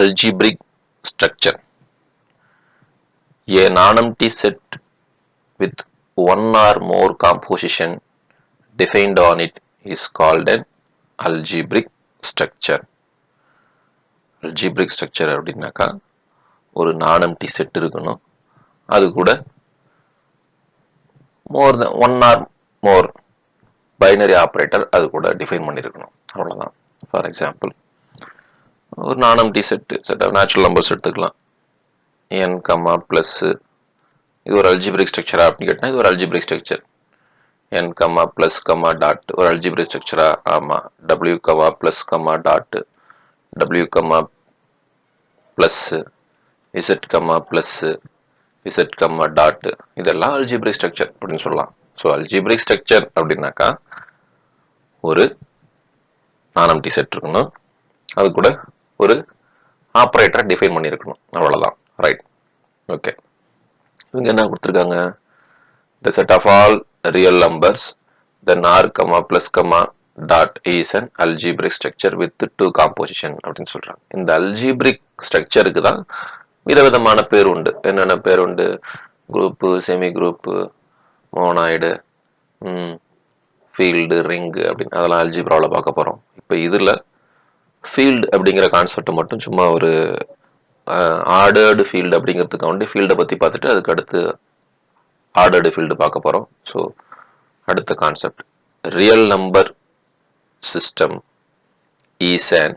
algebraic structure. A non-empty set with one or more composition defined on it is called an algebraic structure. Algebraic structure அப்படின்னாக்கா ஒரு non-empty set இருக்கணும், அது கூட more than one or more binary operator அது கூட define பண்ணியிருக்கணும், அவ்வளோதான். For example ஒரு non-empty set of natural numbers எடுத்துக்கலாம். n, ப்ளஸ் இது ஒரு அல்ஜிபிரிக் ஸ்ட்ரக்சரா அப்படின்னு கேட்டால் இது ஒரு algebraic structure. n, plus dot ஒரு அல்ஜிபிரிக் ஸ்ட்ரக்சரா? ஆமாம். w, plus dot w, plus z, plus z, dot இதெல்லாம் அல்ஜிபிரிக் ஸ்ட்ரக்சர் அப்படின்னு சொல்லலாம். ஸோ அல்ஜிபிரிக் ஸ்ட்ரக்சர் அப்படின்னாக்கா ஒரு நான்-எம்ப்டி செட் இருக்கணும், அது கூட ஒரு ஆப்ரேட்டரை டிஃபைன் பண்ணியிருக்கணும், அவ்வளோதான். Right, okay. இங்கே என்ன கொடுத்துருக்காங்க? the set of all real numbers then r, plus, dot is an algebraic structure with two composition அப்படின்னு சொல்றாங்க. இந்த algebraic structureக்கு தான் விதவிதமான பேர் உண்டு. என்னென்ன பேர் உண்டு? Group, semi group, monoid, field, ring அப்படின்னு அதெல்லாம் அல்ஜிப்ராவில் பார்க்க போகிறோம். இப்போ இதில் ஃபீல்டு அப்படிங்கிற கான்செப்ட் மட்டும் சும்மா ஒரு ஆர்டர்டு ஃபீல்டு அப்படிங்கிறதுக்கு வந்து ஃபீல்டை பற்றி பார்த்துட்டு அதுக்கு அடுத்து ஆர்டர்டு ஃபீல்டு பார்க்க போகிறோம். ஸோ அடுத்த concept, real number system is an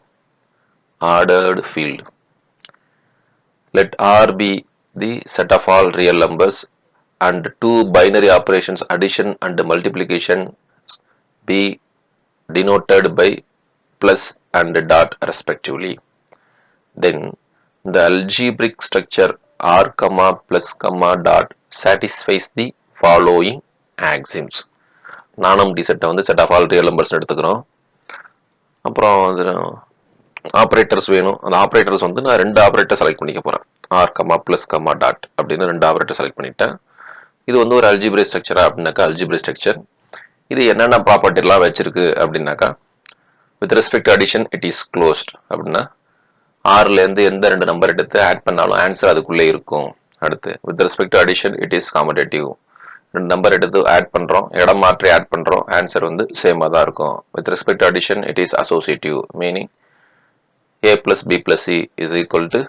ordered field. Let R be the set of all real numbers and two binary operations addition and multiplication be denoted by plus and dot respectively. Then the algebraic structure R, plus, dot satisfies the following axioms. Non empty செட்டை வந்து set of all real numbers எடுத்துக்கிறோம். அப்புறம் operators வேணும். அந்த operators வந்து நான் ரெண்டு operator select பண்ணிக்க போகிறேன். ஆர், ப்ளஸ், டாட் அப்படின்னு ரெண்டு ஆப்ரேட்டர் செலக்ட் பண்ணிட்டேன். இது வந்து ஒரு அல்ஜிப்ரைக் ஸ்ட்ரக்சரா அப்படின்னாக்கா அல்ஜிப்ரைக் ஸ்ட்ரக்சர். இது என்னென்ன ப்ராப்பர்ட்டிலாம் வச்சிருக்கு அப்படின்னாக்கா, with respect addition it is closed அப்படின்னா ஆர்லேருந்து எந்த ரெண்டு நம்பர் எடுத்து ஆட் பண்ணாலும் ஆன்சர் அதுக்குள்ளே இருக்கும். அடுத்து with respect addition it is competitive. ரெண்டு நம்பர் எடுத்து ஆட் பண்ணுறோம், இடம் மாற்றி ஆட் பண்ணுறோம், ஆன்சர் வந்து சேமாக தான் இருக்கும். With respect addition it is associative, meaning a plus b plus c is equal to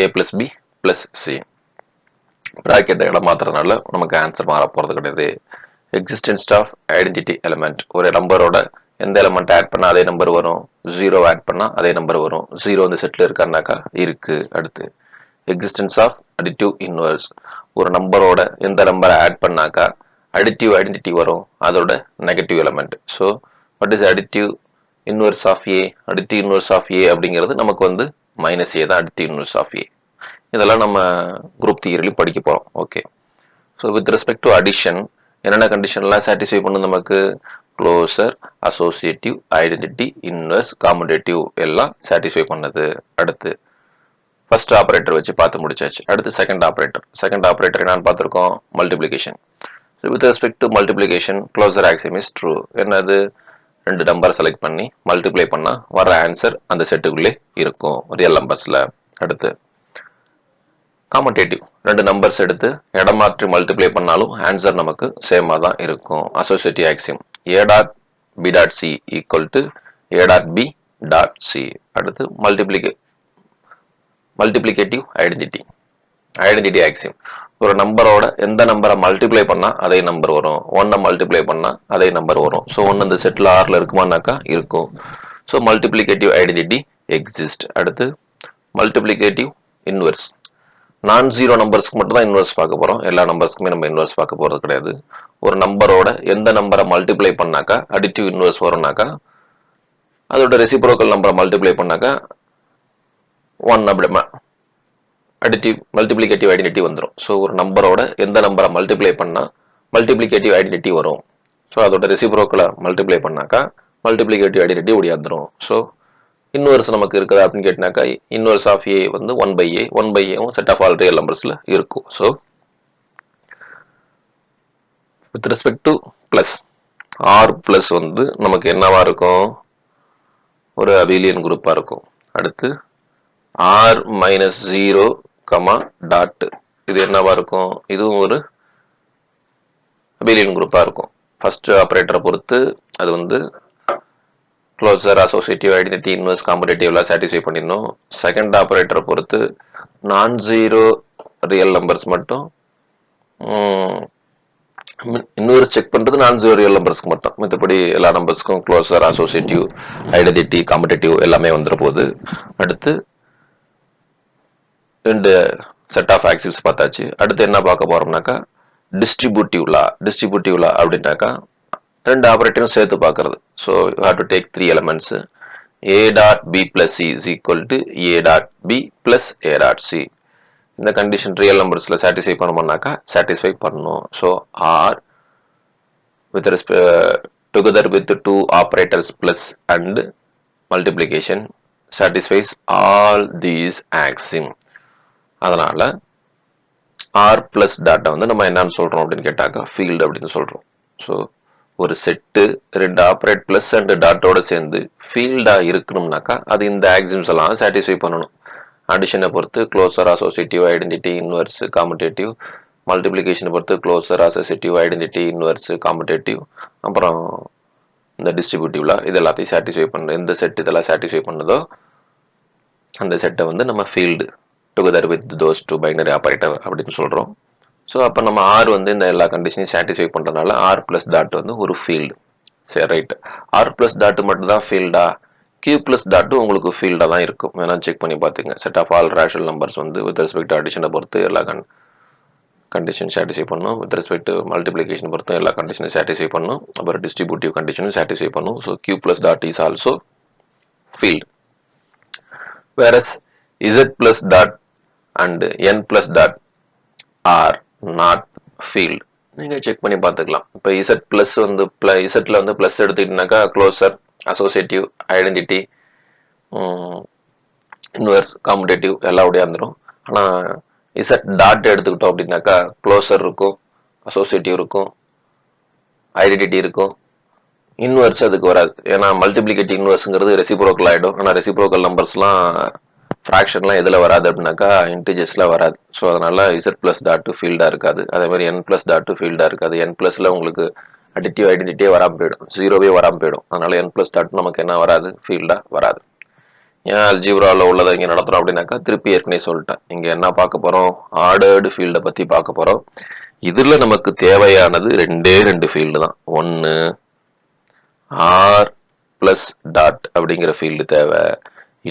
a plus b plus c. ப்ராக்கெட்டை இடம் மாற்றுறதுனால நமக்கு ஆன்சர் மாற போகிறது கிடையாது. எக்ஸிஸ்டன்ஸ் ஆஃப் ஐடென்டிட்டி எலிமெண்ட், ஒரு நம்பரோட எந்த எலிமெண்ட் ஆட் பண்ணால் அதே நம்பர் வரும், ஜீரோ ஆட் பண்ணால் அதே நம்பர் வரும். ஜீரோ இந்த செட்டில் இருக்காருனாக்கா இருக்குது. அடுத்து எக்ஸிஸ்டன்ஸ் ஆஃப் அடிட்டிவ் இன்வர்ஸ், ஒரு நம்பரோட எந்த நம்பரை ஆட் பண்ணாக்கா அடிட்டிவ் ஐடென்டிட்டி வரும், அதோட negative element. So what is additive inverse of A? Additive inverse of A அப்படிங்கிறது நமக்கு வந்து மைனஸ் ஏ தான் அடிட்டிவ் இன்வர்ஸ் ஆஃப் ஏ. இதெல்லாம் நம்ம குரூப் தியரிலையும் படிக்க போகிறோம். Okay. So with respect to addition என்னென்ன கண்டிஷன்லாம் சாட்டிஸ்ஃபை பண்ணும் நமக்கு? Closure, associative, identity, inverse, commutative எல்லாம் சாட்டிஸ்ஃபை பண்ணது. அடுத்து ஃபர்ஸ்ட் ஆப்ரேட்டர் வச்சு பார்த்து முடிச்சாச்சு. அடுத்து செகண்ட் ஆப்ரேட்டர். செகண்ட் ஆப்ரேட்டர் என்னன்னு பார்த்துருக்கோம்? Multiplication. So with respect to multiplication closure axiom is true. என்னது? ரெண்டு நம்பர் செலக்ட் பண்ணி மல்டிப்ளை பண்ணால் வர ஆன்சர் அந்த செட்டுக்குள்ளே இருக்கும் ரியல் நம்பர்ஸில். அடுத்து காம்படேட்டிவ், ரெண்டு நம்பர்ஸ் எடுத்து இடம் மாற்றி மல்டிப்ளை பண்ணாலும் ஆன்சர் நமக்கு சேமாக தான் இருக்கும். Associative axiom, a dot b dot c equal to a dot b dot c. அடுத்து மல்டிப்ளிகேட்டிவ் ஐடென்டிட்டி, ஐடென்டிட்டி ஆக்சியம், ஒரு நம்பரோட எந்த நம்பரை மல்டிப்ளை பண்ணால் அதே நம்பர் வரும், ஒன்னை மல்டிப்ளை பண்ணால் அதே நம்பர் வரும். ஸோ ஒன்று இந்த செட்டில் ஆறில் இருக்குமானாக்கா இருக்கும். So multiplicative identity exist. அடுத்து மல்டிப்ளிகேட்டிவ் இன்வர்ஸ், நான் ஜீரோ நம்பர்ஸ்க்கு மட்டும் தான் இன்வர்ஸ் பார்க்க போகிறோம், எல்லா நம்பர்ஸ்க்குமே நம்ம இன்வர்ஸ் பார்க்க போகிறது கிடையாது. ஒரு நம்பரோட எந்த நம்பரை மல்டிப்ளை பண்ணாக்கா அடிட்டிவ் இன்வர்ஸ் வரும்னாக்கா அதோட ரெசிப்ரோக்கல் நம்பரை மல்டிப்ளை பண்ணாக்கா ஒன் அப்படி அடிட்டிவ் மல்டிப்ளிகேட்டிவ் ஐடென்டிட்டி வந்துடும். ஸோ ஒரு நம்பரோட எந்த நம்பரை மல்டிப்ளை பண்ணால் மல்டிப்ளிகேட்டிவ் ஐடென்டிட்டி வரும். ஸோ அதோட ரெசிப்ரோக்கலை மல்டிப்ளை பண்ணாக்கா மல்டிப்ளிகேட்டிவ் ஐடென்டிட்டி ஓடியாந்துடும். ஸோ இன்வர்ஸ் நமக்கு இருக்குது அப்படின்னு கேட்டினாக்கா இன்வர்ஸ் ஆஃப் ஏ வந்து 1/a, 1/aவும் செட் ஆஃப் ஆல் ரியல் நம்பர்ஸில் இருக்கும். So with respect to plus, R plus வந்து நமக்கு என்னவா இருக்கும்? ஒரு அபிலியன் குரூப்பாக இருக்கும். அடுத்து r மைனஸ் 0 கமா டாட். இது என்னவா இருக்கும்? இதுவும் ஒரு அபிலியன் குரூப்பாக இருக்கும். ஃபர்ஸ்ட் ஆப்ரேட்டரை பொறுத்து அது வந்து closure, associative, identity, inverse, commutative எல்லாம் சாட்டிஸ்ஃபை பண்ணிடணும். செகண்ட் ஆப்ரேட்டரை பொறுத்து நான் ஜீரோ ரியல் நம்பர்ஸ் மட்டும் இன்வர்ஸ் செக் பண்ணுறது நான் ஜீரோ ரியல் நம்பர்ஸ்க்கு மட்டும். மற்றபடி எல்லா நம்பர்ஸ்க்கும் க்ளோசர், அசோசியேட்டிவ், ஐடென்டிட்டி, காம்படேட்டிவ் எல்லாமே வந்துட போகுது. அடுத்து ரெண்டு செட் ஆஃப் ஆக்சிஸ் பார்த்தாச்சு. அடுத்து என்ன பார்க்க போறோம்னாக்கா டிஸ்ட்ரிபியூட்டிவ் லா அப்படின்னாக்கா ரெண்டு ஆபரேட்டரும் சேர்த்து பார்க்கறது. So you have to take 3 elements. a dot b plus C is equal to a dot b plus a dot c. இந்த கண்டிஷன் ரியல் நம்பர்ஸில் சாட்டிஸ்ஃபை பண்ணோம்னாக்கா சாட்டிஸ்ஃபை பண்ணணும். So R with together with 2 operators plus and multiplication satisfies all these axioms. அதனால r plus டாட்டை வந்து நம்ம என்னன்னு சொல்றோம் அப்படின்னு கேட்டாக்கா ஃபீல்டு அப்படின்னு சொல்றோம். ஸோ ஒரு செட்டு ரெண்டு ஆப்ரேட் பிளஸ் அண்ட் டாட்டோட சேர்ந்து ஃபீல்டா இருக்கணும்னாக்கா அது இந்த ஆக்சிம்ஸ் எல்லாம் சாட்டிஸ்ஃபை பண்ணணும். அடிஷனை பொறுத்து closure, associative, identity, inverse, commutative. மல்டிப்ளிகேஷனை பொறுத்து closure, associative, identity, inverse, commutative. அப்புறம் இந்த டிஸ்ட்ரிபியூட்டிவ்ல இது எல்லாத்தையும் சாட்டிஸ்ஃபை பண்ண எந்த செட் இதெல்லாம் சாட்டிஸ்ஃபை பண்ணுதோ அந்த செட்டை வந்து நம்ம field together with those two binary operator அப்படின்னு சொல்கிறோம். ஸோ அப்போ நம்ம ஆர் வந்து இந்த எல்லா கண்டிஷனையும் சாட்டிஸ்ஃபை பண்ணுறதுனால ஆர் பிளஸ் டாட் வந்து ஒரு ஃபீல்டு. சரி, ரைட். ஆர் பிளஸ் டாட் மட்டும் தான் ஃபீல்டா? கியூ பிளஸ் டாட்டு உங்களுக்கு ஃபீல்டாக தான் இருக்கும். வேணா செக் பண்ணி பார்த்துங்க. Set of all rational numbers வந்து வித் ரெஸ்பெக்ட் அடிஷனை பொறுத்து எல்லா கண்டிஷன் சாட்டிஸ்ஃபை பண்ணும். வித் ரெஸ்பெக்ட் மல்டிப்ளிகேஷன் பொறுத்தும் எல்லா கண்டிஷனும் சாட்டிஸ்ஃபை பண்ணும். அப்புறம் டிஸ்ட்ரிபியூட்டிவ் கண்டிஷனும் சாட்டிஸ்ஃபை பண்ணும். So Q plus dot is also field. Whereas Z plus dot and N plus dot are not field. நீங்கள் செக் பண்ணி பார்த்துக்கலாம். இப்போ இசட் ப்ளஸ் வந்து இசட்டில் வந்து ப்ளஸ் எடுத்துக்கிட்டீங்கன்னாக்கா closure, associative, identity, inverse, commutative எல்லாம் வந்துடும். ஆனால் இசட் டாட் எடுத்துக்கிட்டோம் அப்படின்னாக்கா க்ளோசர் இருக்கும், அசோசியேட்டிவ் இருக்கும், ஐடென்டிட்டி இருக்கும், இன்வர்ஸ் அதுக்கு வராது. ஏன்னா மல்டிப்ளிகேட்டிவ் இன்வர்ஸுங்கிறது ரெசிப்ரோக்கல் ஆகிடும். ஆனால் ரெசிப்ரோக்கல் நம்பர்ஸ்லாம் ஃப்ராக்ஷன்லாம் எதில் வராது அப்படின்னாக்கா இன்டிஜர்ஸில் வராது. ஸோ அதனால் இசட் ப்ளஸ் டாட்டு ஃபீல்டாக இருக்காது. அதே மாதிரி என் ப்ளஸ் டாட்டு ஃபீல்டாக இருக்காது. என் ப்ளஸில் உங்களுக்கு அடிட்டிவ் ஐடென்டிட்டியே வராமல் போயிடும், ஜீரோவே வராமல் போயிடும். அதனால் என் ப்ளஸ் டாட் நமக்கு என்ன வராது? ஃபீல்டாக வராது. ஏன் அல்ஜீப்ராவில் உள்ளதை இங்கே நடத்துகிறோம் அப்படின்னாக்கா திருப்பி ஏற்கனவே சொல்லிட்டேன். இங்கே என்ன பார்க்க போகிறோம்? ஆர்டர்டு ஃபீல்டை பற்றி பார்க்க போகிறோம். இதில் நமக்கு தேவையானது ரெண்டு ஃபீல்டு தான். ஒன்று ஆர் ப்ளஸ் டாட் அப்படிங்கிற ஃபீல்டு தேவை,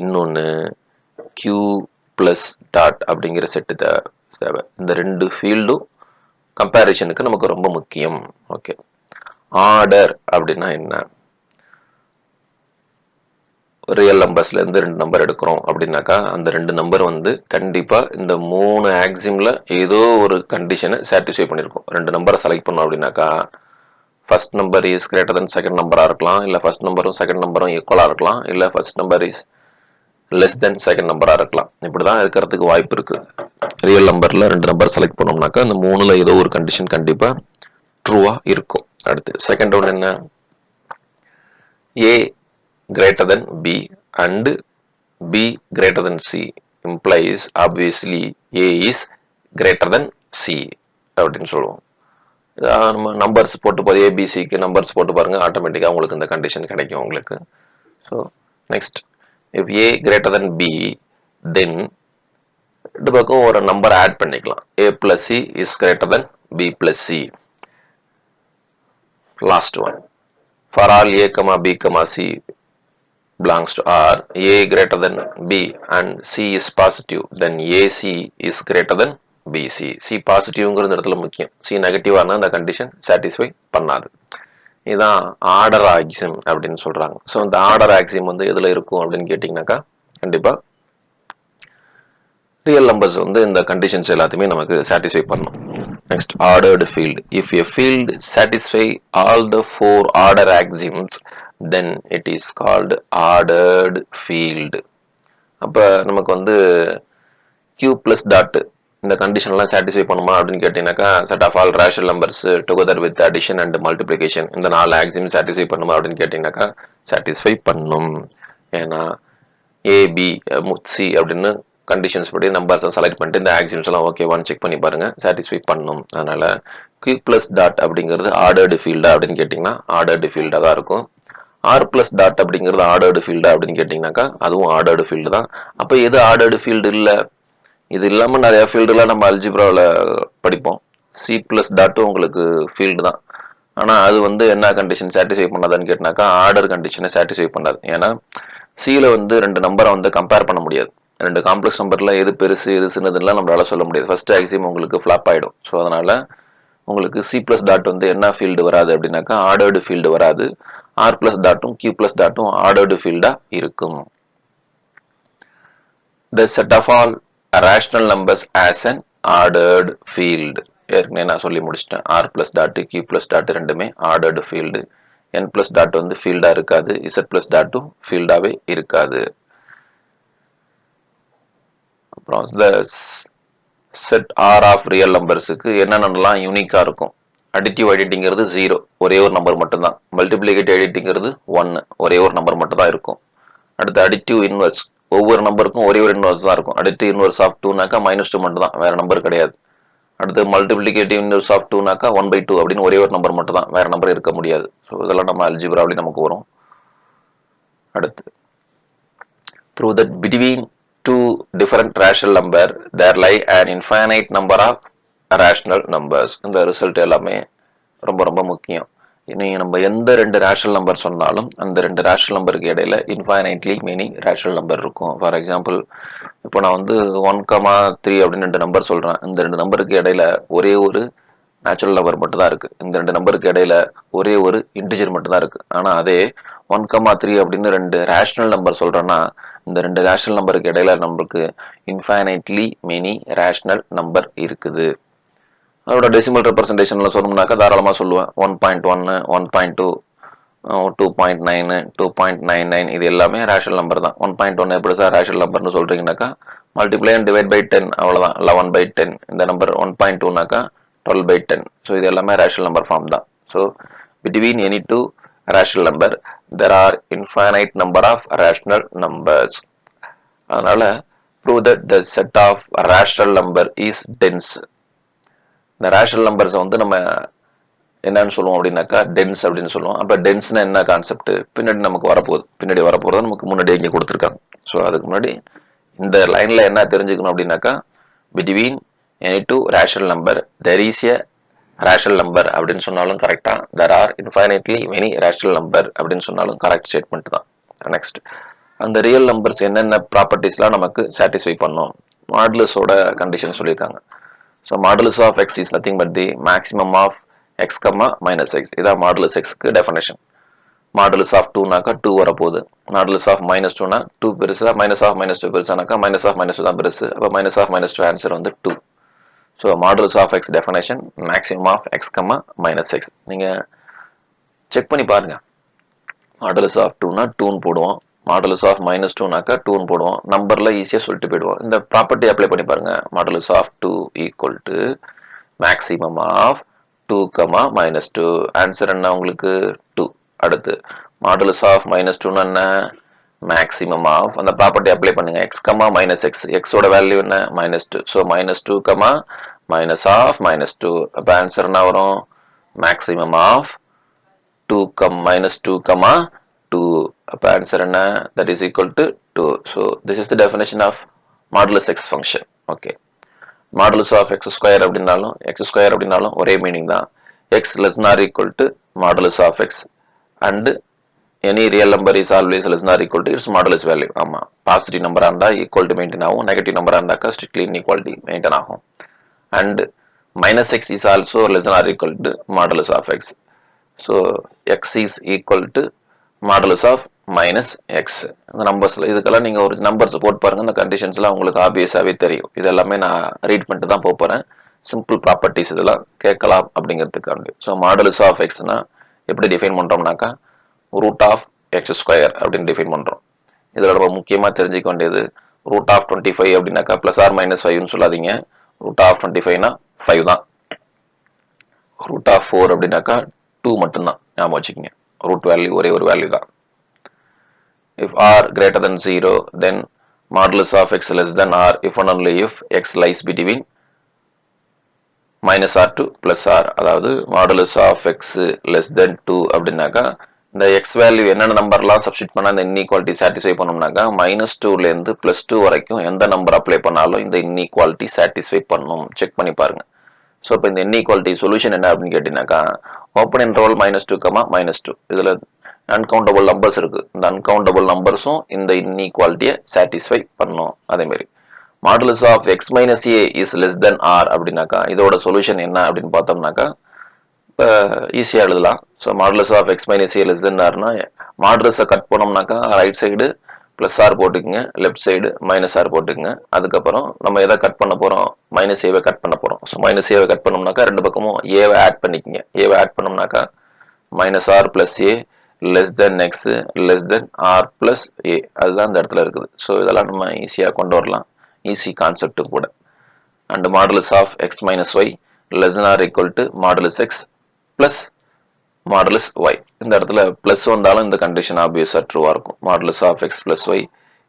இன்னொன்று கியூ பிளஸ் டாட் அப்படிங்கிற செட்டு தேவை. இந்த ரெண்டு ஃபீல்டும் கம்பேரிஷனுக்கு நமக்கு ரொம்ப முக்கியம். ஓகே, ஆர்டர் அப்படின்னா என்ன? ரியல் நம்பர்ஸ்ல இருந்து ரெண்டு நம்பர் எடுக்கிறோம் அப்படின்னாக்கா அந்த ரெண்டு நம்பர் வந்து கண்டிப்பா இந்த 3 ஆக்சிம்ல ஏதோ ஒரு கண்டிஷனை சாட்டிஸ்ஃபை பண்ணிருக்கும். ரெண்டு நம்பரை செலக்ட் பண்ணோம் அப்படின்னாக்கா first number is greater then second நம்பரா இருக்கலாம், இல்ல ஃபர்ஸ்ட் நம்பரும் செகண்ட் நம்பரும் ஈக்குவலா இருக்கலாம், இல்ல first number is less then second நம்பரா இருக்கலாம். இப்படிதான் இருக்கிறதுக்கு வாய்ப்பு இருக்கு. ரியல் நம்பர்ல ரெண்டு நம்பர் செலக்ட் பண்ணோம்னாக்கா அந்த 3ல ஏதோ ஒரு கண்டிஷன் கண்டிப்பா ட்ரூவா இருக்கும். அடுத்து செகண்ட் ஒன் என்ன? ஏ greater than b and b greater than c implies obviously a is greater than c அப்படின்னு சொல்லுவோம். நம்ம நம்பர்ஸ் போட்டு போது ஏபிசிக்கு நம்பர்ஸ் போட்டு பாருங்க, ஆட்டோமேட்டிக்காக உங்களுக்கு இந்த கண்டிஷன் கிடைக்கும் உங்களுக்கு. So next, if A greater than B then ரெண்டு பக்கம் ஒரு நம்பர் ஆட் பண்ணிக்கலாம். A plus C is greater than B plus C. Last one, for all A comma B comma C belongs to R, A greater than B and C is positive, then AC is greater than BC. C பாசிட்டிவ்ங்கிறது இடத்துல முக்கியம். C நெகட்டிவான அந்த condition satisfy பண்ணாது. இதுதான் order ஆக்சிம் அப்படின்னு சொல்றாங்க. So இந்த order ஆக்சிம் வந்து எதுல இருக்கும் அப்படின்னு கேட்டிங்கனாக்கா கண்டிப்பா ரியல் நம்பர்ஸ் வந்து இந்த கண்டிஷன்ஸ் எல்லாத்தையுமே நமக்கு சாட்டிஸ்ஃபை பண்ணும். Next, ordered field. If a field satisfy all the 4 order axioms then it is called ordered field. அப்போ நமக்கு வந்து q plus dot இந்த கண்டிஷன்லாம் சாட்டிஸ்ஃபை பண்ணுமா அப்படின்னு கேட்டீங்கன்னாக்கா set of all rational numbers together with addition and multiplication இந்த 4 ஆக்சிம் satisfy பண்ணுமா அப்படின்னு கேட்டீங்கன்னாக்கா சாட்டிஸ்ஃபை பண்ணும். ஏன்னா ஏபி சி அப்படின்னு கண்டிஷன்ஸ் படி நம்பர்ஸை செலக்ட் பண்ணிட்டு இந்த ஆக்சியம்ஸ் எல்லாம் ஓகேவான்னு செக் பண்ணி பாருங்க, சாட்டிஸ்ஃபை பண்ணும். அதனால Q பிளஸ் டாட் அப்படிங்கிறது ஆர்டர்டு ஃபீல்டா அப்படின்னு கேட்டிங்கன்னா ஆர்டர்டு ஃபீல்டாக தான் இருக்கும். R பிளஸ் டாட் அப்படிங்கிறது ஆர்டர்டு ஃபீல்டா அப்படின்னு கேட்டிங்கனாக்கா அதுவும் ஆர்டர்டு ஃபீல்டு தான். அப்போ எது ஆர்டர்டு ஃபீல்டு இல்லை? இது இல்லாமல் நிறைய ஃபீல்டுலாம் நம்ம அல்ஜிப்ராவில் படிப்போம். சி பிளஸ் டாட்டும் உங்களுக்கு ஃபீல்டு தான். ஆனால் அது வந்து என்ன கண்டிஷன் சாட்டிஸ்ஃபை பண்ணாதான்னு கேட்டினாக்கா ஆர்டர் கண்டிஷனை சாட்டிஸ்ஃபை பண்ணாது. ஏன்னா சியில் வந்து ரெண்டு நம்பரை வந்து கம்பேர் பண்ண முடியாது. ரெண்டு காம்ப்ளெக்ஸ் நம்பரில் எது பெருசு எது சின்னதுலாம் நம்மளால சொல்ல முடியாது. ஃபர்ஸ்ட் ஆக்சியம் உங்களுக்கு ஃப்ளாப் ஆகிடும். ஸோ அதனால் உங்களுக்கு சி பிளஸ் டாட் வந்து என்ன ஃபீல்டு வராது அப்படின்னாக்கா ஆர்டர்டு ஃபீல்டு வராது. ஆர் பிளஸ் டாட்டும் Q பிளஸ் டாட்டும் ஆர்டர்டு ஃபீல்டாக இருக்கும். The set of all rational numbers as an ordered field. ஏற்கனவே நான் சொல்லி முடிச்சிட்டேன். R plus dot Q plus dot ரெண்டுமே ordered field. N plus dot வந்து ஃபீல்டா இருக்காது. Z plus dotடும் ஃபீல்டாவே இருக்காது. அப்புறம் the set R of real numbersக்கு என்னென்னலாம் யூனிக்கா இருக்கும்? அடிட்டிவ் ஐடென்டிங்கிறது 0, ஒரே ஒரு நம்பர் மட்டும்தான். மல்டிப்ளிகேட்டிவ் ஐடென்டிங்கிறது 1, ஒரே ஒரு நம்பர் மட்டும் தான் இருக்கும். அடுத்து அடிட்டிவ் இன்வெர்ஸ், ஒவ்வொரு நம்பருக்கும் ஒரே ஒரு இன்வெர்ஸ் தான் இருக்கும். அடிட்டிவ் இன்வெர்ஸ் ஆஃப் 2நாக்கா -2 மட்டும் தான், வேற நம்பர் கிடையாது. அடுத்து மல்டிப்ளிகேட்டிவ் இன்வெர்ஸ் ஆஃப் 2நாக்கா 1/2 அப்படின்னு ஒரே ஒரு நம்பர் மட்டும் தான், வேற நம்பர் இருக்க முடியாது. ஸோ இதெல்லாம் நம்ம அல்ஜிப்ராவிலே நமக்கு வரும். அடுத்து prove that between two different rational number there lie an infinite number of rational numbers. இந்த ரிசல்ட் எல்லாமே ரொம்ப ரொம்ப முக்கியம். இனி நம்ம எந்த ரெண்டு ரேஷனல் நம்பர் சொன்னாலும் அந்த ரெண்டு ரேஷனல் நம்பருக்கு இடையில இன்ஃபைனைட்லி மெனி ரேஷனல் நம்பர் இருக்கும். ஃபார் எக்ஸாம்பிள் இப்போ நான் வந்து 1,3 அப்படின்னு ரெண்டு நம்பர் சொல்கிறேன். இந்த ரெண்டு நம்பருக்கு இடையில ஒரே ஒரு நேச்சுரல் நம்பர் மட்டும் தான் இருக்குது. இந்த ரெண்டு நம்பருக்கு இடையில ஒரே ஒரு இன்டிஜர் மட்டும் தான் இருக்குது. ஆனால் அதே 1,3 அப்படின்னு ரெண்டு ரேஷனல் நம்பர் சொல்கிறேன்னா இந்த ரெண்டு ரேஷனல் நம்பருக்கு இடையில நம்மளுக்கு இன்ஃபைனைட்லி மெனி ரேஷனல் நம்பர் இருக்குது. அதோட டெசிமல் ரெப்ரசன்டேஷன்ல சொல்லணும்னாக்கா தாராளமாக சொல்லுவேன். 1.1, 1.2, 2.9, 2.99 இது எல்லாமே ரேஷனல் நம்பர் தான். 1.1 எப்படி சார் ரேஷனல் நம்பர்னு சொல்றீங்கன்னாக்கா மல்டிப்ளை அண்ட் டிவைட் பை 10 அவ்வளோதான், 11/10. இந்த நம்பர் 1.2நாக்கா 12/10. ஸோ இது எல்லாமே ரேஷனல் நம்பர் ஃபார்ம் தான். So between any two rational number there are infinite number of rational numbers. அதனால prove that the set of rational number is dense. இந்த rational நம்பர்ஸை வந்து நம்ம என்னன்னு சொல்லுவோம் அப்படின்னாக்கா டென்ஸ் அப்படின்னு சொல்லுவோம். அப்போ டென்ஸ்னா என்ன கான்செப்ட் பின்னாடி நமக்கு வரப்போகுது. பின்னாடி வரப்போகிறது நமக்கு முன்னாடி இங்கே கொடுத்துருக்காங்க. ஸோ அதுக்கு முன்னாடி இந்த லைனில் என்ன தெரிஞ்சுக்கணும் அப்படின்னாக்கா between any two rational number there is a rational number அப்படின்னு சொன்னாலும் கரெக்டாக, there are infinitely many rational number அப்படின்னு சொன்னாலும் கரெக்ட் ஸ்டேட்மெண்ட் தான். நெக்ஸ்ட் அந்த ரியல் நம்பர்ஸ் என்னென்ன ப்ராப்பர்ட்டிஸ்லாம் நமக்கு சாட்டிஸ்ஃபை பண்ணும்? மாடுலஸோட கண்டிஷன் சொல்லியிருக்காங்க. So modulus of X is nothing but the maximum of x comma minus x. இதான் மாடுலஸ் எக்ஸ்க்கு டெஃபினேஷன். மாடுலஸ் ஆஃப் 2நாக்கா 2 வரப்போகுது. மாடுலஸ் ஆஃப் -2னா 2 பெருசா, மைனஸ் ஆஃப் -2 பெருசானாக்கா மைனஸ் ஆஃப் -2 தான் பெருசு. அப்போ மைனஸ் ஆஃப் -2 ஆன்சர் வந்து 2. So modulus of x definition maximum of x comma minus x. நீங்கள் செக் பண்ணி பாருங்கள். மாடுலஸ் ஆஃப் 2னா 2ன்னு போடுவோம். மாடுலஸ் ஆஃப் -2நாக்கா 2ன்னு போடுவோம். நம்பரில் ஈஸியாக சொல்லிட்டு போயிடுவோம். இந்த ப்ராப்பர்ட்டி அப்ளை பண்ணி பாருங்க. Modulus of 2 equal to maximum of 2, -2. Answer என்ன உங்களுக்கு 2. அடுத்து மாடுலஸ் ஆஃப் -2னா என்ன? மேக்ஸிமம் ஆஃப் அந்த ப்ராப்பர்ட்டி அப்ளை பண்ணுங்க. எக்ஸ் கம்மா மைனஸ் எக்ஸ், எக்ஸோட வேல்யூ என்ன? -2. So -2 minus of -2. அப்போ ஆன்சர் என்ன வரும்? Maximum of 2 -2, 2. அப்போ ஆன்சர் என்ன? That is equal to 2. So this is the definition of modulus x function. Okay, modulus of X square அப்படின்னாலும் ஒரே மீனிங் தான். X less nor equal to modulus of x and any real number is always less nor equal to its modulus value. ஆமாம், positive நம்பராக இருந்தால் equal to maintain ஆகும், negative நம்பராக இருந்தாக்கா strictly inequality maintain ஆகும். And -x is also less than or equal to modulus of x. So x is equal to modulus of minus x. இந்த நம்பர்ஸில் இதுக்கெல்லாம் நீங்கள் ஒரு நம்பர்ஸ் போட்டு பாருங்கள். இந்த கண்டிஷன்ஸ்லாம் உங்களுக்கு ஆப்வியஸாகவே தெரியும். இதெல்லாமே நான் ரீட் பண்ணிட்டு தான் போகிறேன். சிம்பிள் ப்ராப்பர்ட்டிஸ் இதெல்லாம் கேட்கலாம் அப்படிங்கிறதுக்காண்டி. ஸோ மாடுலஸ் ஆஃப் எக்ஸ்னா எப்படி டிஃபைன் பண்ணுறோம்னாக்கா ரூட் ஆஃப் எக்ஸ் ஸ்கொயர் அப்படின்னு டிஃபைன் பண்ணுறோம். இதில் நம்ம முக்கியமாக தெரிஞ்சிக்க வேண்டியது ரூட் ஆஃப் 25 அப்படின்னாக்கா ப்ளஸ் ஆர் -5ன்னு சொல்லாதீங்க. ரூட் ஆஃப் 25னா 5 தான். ரூட் ஆஃப் 4 அப்படின்னாக்கா 2 மட்டும்தான். ஞாபகம் வச்சுக்கோங்க. ரூட் வேல்யூ ஒரே ஒரு வேல்யூ தான். if r greater than 0 then modulus of x less than r if and only if x lies between minus r to plus r. அதாவது modulus of x less than 2 அப்படின்னாக்கா இந்த x value என்னென்ன நம்பர்லாம் substitute பண்ணால் இந்த inequality satisfy பண்ணோம்னாக்கா -2லேருந்து +2 வரைக்கும் எந்த number apply பண்ணாலும் இந்த இன்இக்வாலிட்டி சாட்டிஸ்ஃபை பண்ணும். செக் பண்ணி பாருங்க. ஸோ இப்போ இந்த இன்இக்வாலிட்டி சொல்யூஷன் என்ன அப்படின்னு கேட்டிங்கனாக்கா ஓப்பன் இன்டர்வல் -2, -2 இதில் அன்கவுண்டபிள் நம்பர்ஸ் இருக்குது. இந்த அன்கவுண்டபிள் நம்பர்ஸும் இந்த இன்இக்வாலிட்டியை சாட்டிஸ்ஃபை பண்ணும். அதேமாரி modulus of X minus A is less than R அப்படின்னாக்கா இதோட சொல்யூஷன் என்ன அப்படின்னு பார்த்தோம்னாக்கா இப்போ ஈஸியாக எழுதலாம். So modulus of X minus A less than ஆர்னா மாடுலஸை கட் பண்ணோம்னாக்கா ரைட் சைடு ப்ளஸ் ஆர் போட்டுக்குங்க, லெஃப்ட் சைடு மைனஸ் ஆர் போட்டுக்குங்க. அதுக்கப்புறம் நம்ம எதை கட் பண்ண போகிறோம், மைனஸ் ஏவை கட் பண்ண போகிறோம். ஸோ மைனஸ் ஏவை கட் பண்ணோம்னாக்கா ரெண்டு பக்கமும் ஏவை ஆட் பண்ணிக்கங்க. ஏவை ஆட் பண்ணோம்னாக்கா minus R plus A less than X less than R plus A, அதுதான் இந்த இடத்துல இருக்குது. ஸோ இதெல்லாம் நம்ம ஈஸியாக கொண்டு வரலாம். ஈஸி கான்செப்டும் கூட. And modulus of X minus y less than or equal to modulus x plus modulus y. இந்த இடத்துல ப்ளஸ் வந்தாலும் இந்த கண்டிஷன் ஆப்வியஸாக ட்ரூவாக இருக்கும். Modulus of x plus y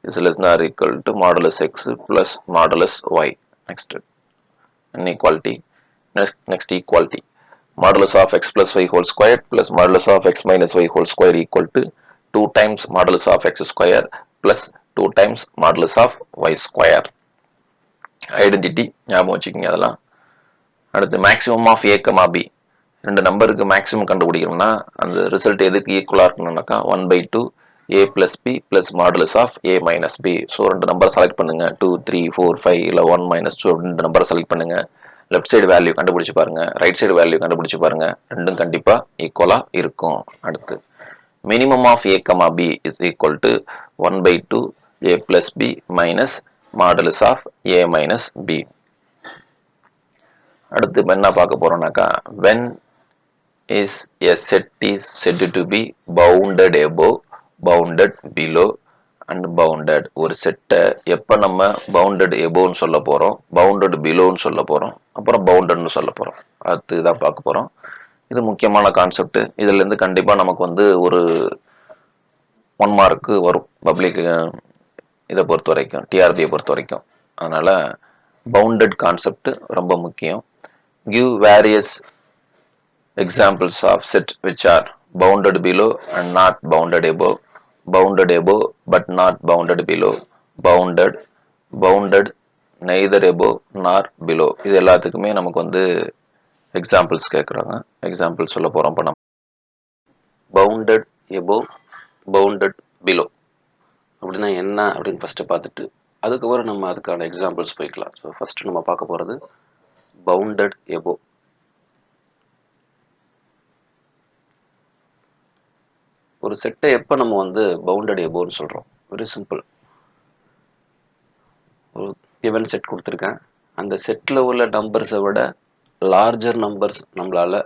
is less than or equal to modulus x plus modulus y. Next inequality. Next equality. Modulus of x plus y whole square plus modulus of x minus y whole square equal to 2 times modulus of x square plus 2 times modulus of y square. Identity ஞாபகம் வச்சுக்கோங்க. அதெல்லாம் அடுத்து maximum of a, b ரெண்டு நம்பருக்கு maximum கண்டுபிடிக்கணும்னா அந்த result எதுக்கு ஈக்குவலாக இருக்கணும்னாக்கா 1/2 a plus b plus modulus of a minus b. So ரெண்டு நம்பரை செலக்ட் பண்ணுங்க. 2, 3, 4, 5 இல்லை 1 - 2 ரெண்டு நம்பரை செலக்ட் பண்ணுங்க. லெஃப்ட் சைடு வேல்யூ கண்டுபிடிச்சு பாருங்க, ரைட் சைடு வேல்யூ கண்டுபிடிச்சு பாருங்க, ரெண்டும் கண்டிப்பா ஈக்குவலா இருக்கும். அடுத்து minimum of a, b is equal to 1/2 a plus b minus modulus of a minus b. அடுத்து என்ன பார்க்க போறோம்னாக்கா when is a set is said to be bounded above, bounded below and bounded. ஒரு செட்டை எப்போ நம்ம பவுண்டட் எபோன்னு சொல்ல போகிறோம், bounded பிலோன்னு சொல்ல போகிறோம், அப்புறம் பவுண்டட்னு சொல்ல போகிறோம். அடுத்து இதான் பார்க்க போகிறோம். இது முக்கியமான கான்செப்ட். இதுலேருந்து கண்டிப்பாக நமக்கு வந்து ஒரு 1 மார்க்கு வரும் பப்ளிக் இதை பொறுத்த வரைக்கும், டிஆர்பியை பொறுத்த வரைக்கும். அதனால் பவுண்டட் கான்செப்ட் ரொம்ப முக்கியம். Give various examples of set which are bounded below and not bounded above, bounded above but not bounded below, bounded, bounded neither above nor below. இது எல்லாத்துக்குமே நமக்கு வந்து எக்ஸாம்பிள்ஸ் கேட்குறாங்க. எக்ஸாம்பிள் சொல்ல போகிறோம். இப்போ நம்ம bounded above, bounded below அப்படின்னா என்ன அப்படின்னு ஃபஸ்ட்டு பார்த்துட்டு அதுக்கப்புறம் நம்ம அதுக்கான எக்ஸாம்பிள்ஸ் போய்க்கலாம். ஸோ ஃபஸ்ட்டு நம்ம பார்க்க போகிறது bounded above. ஒரு செட்டை எப்போ நம்ம வந்து பவுண்டட் எபோன்னு சொல்கிறோம், வெரி சிம்பிள். ஒரு கிவன் செட் கொடுத்துருக்கேன், அந்த செட்டில் உள்ள நம்பர்ஸை விட லார்ஜர் நம்பர்ஸ் நம்மளால்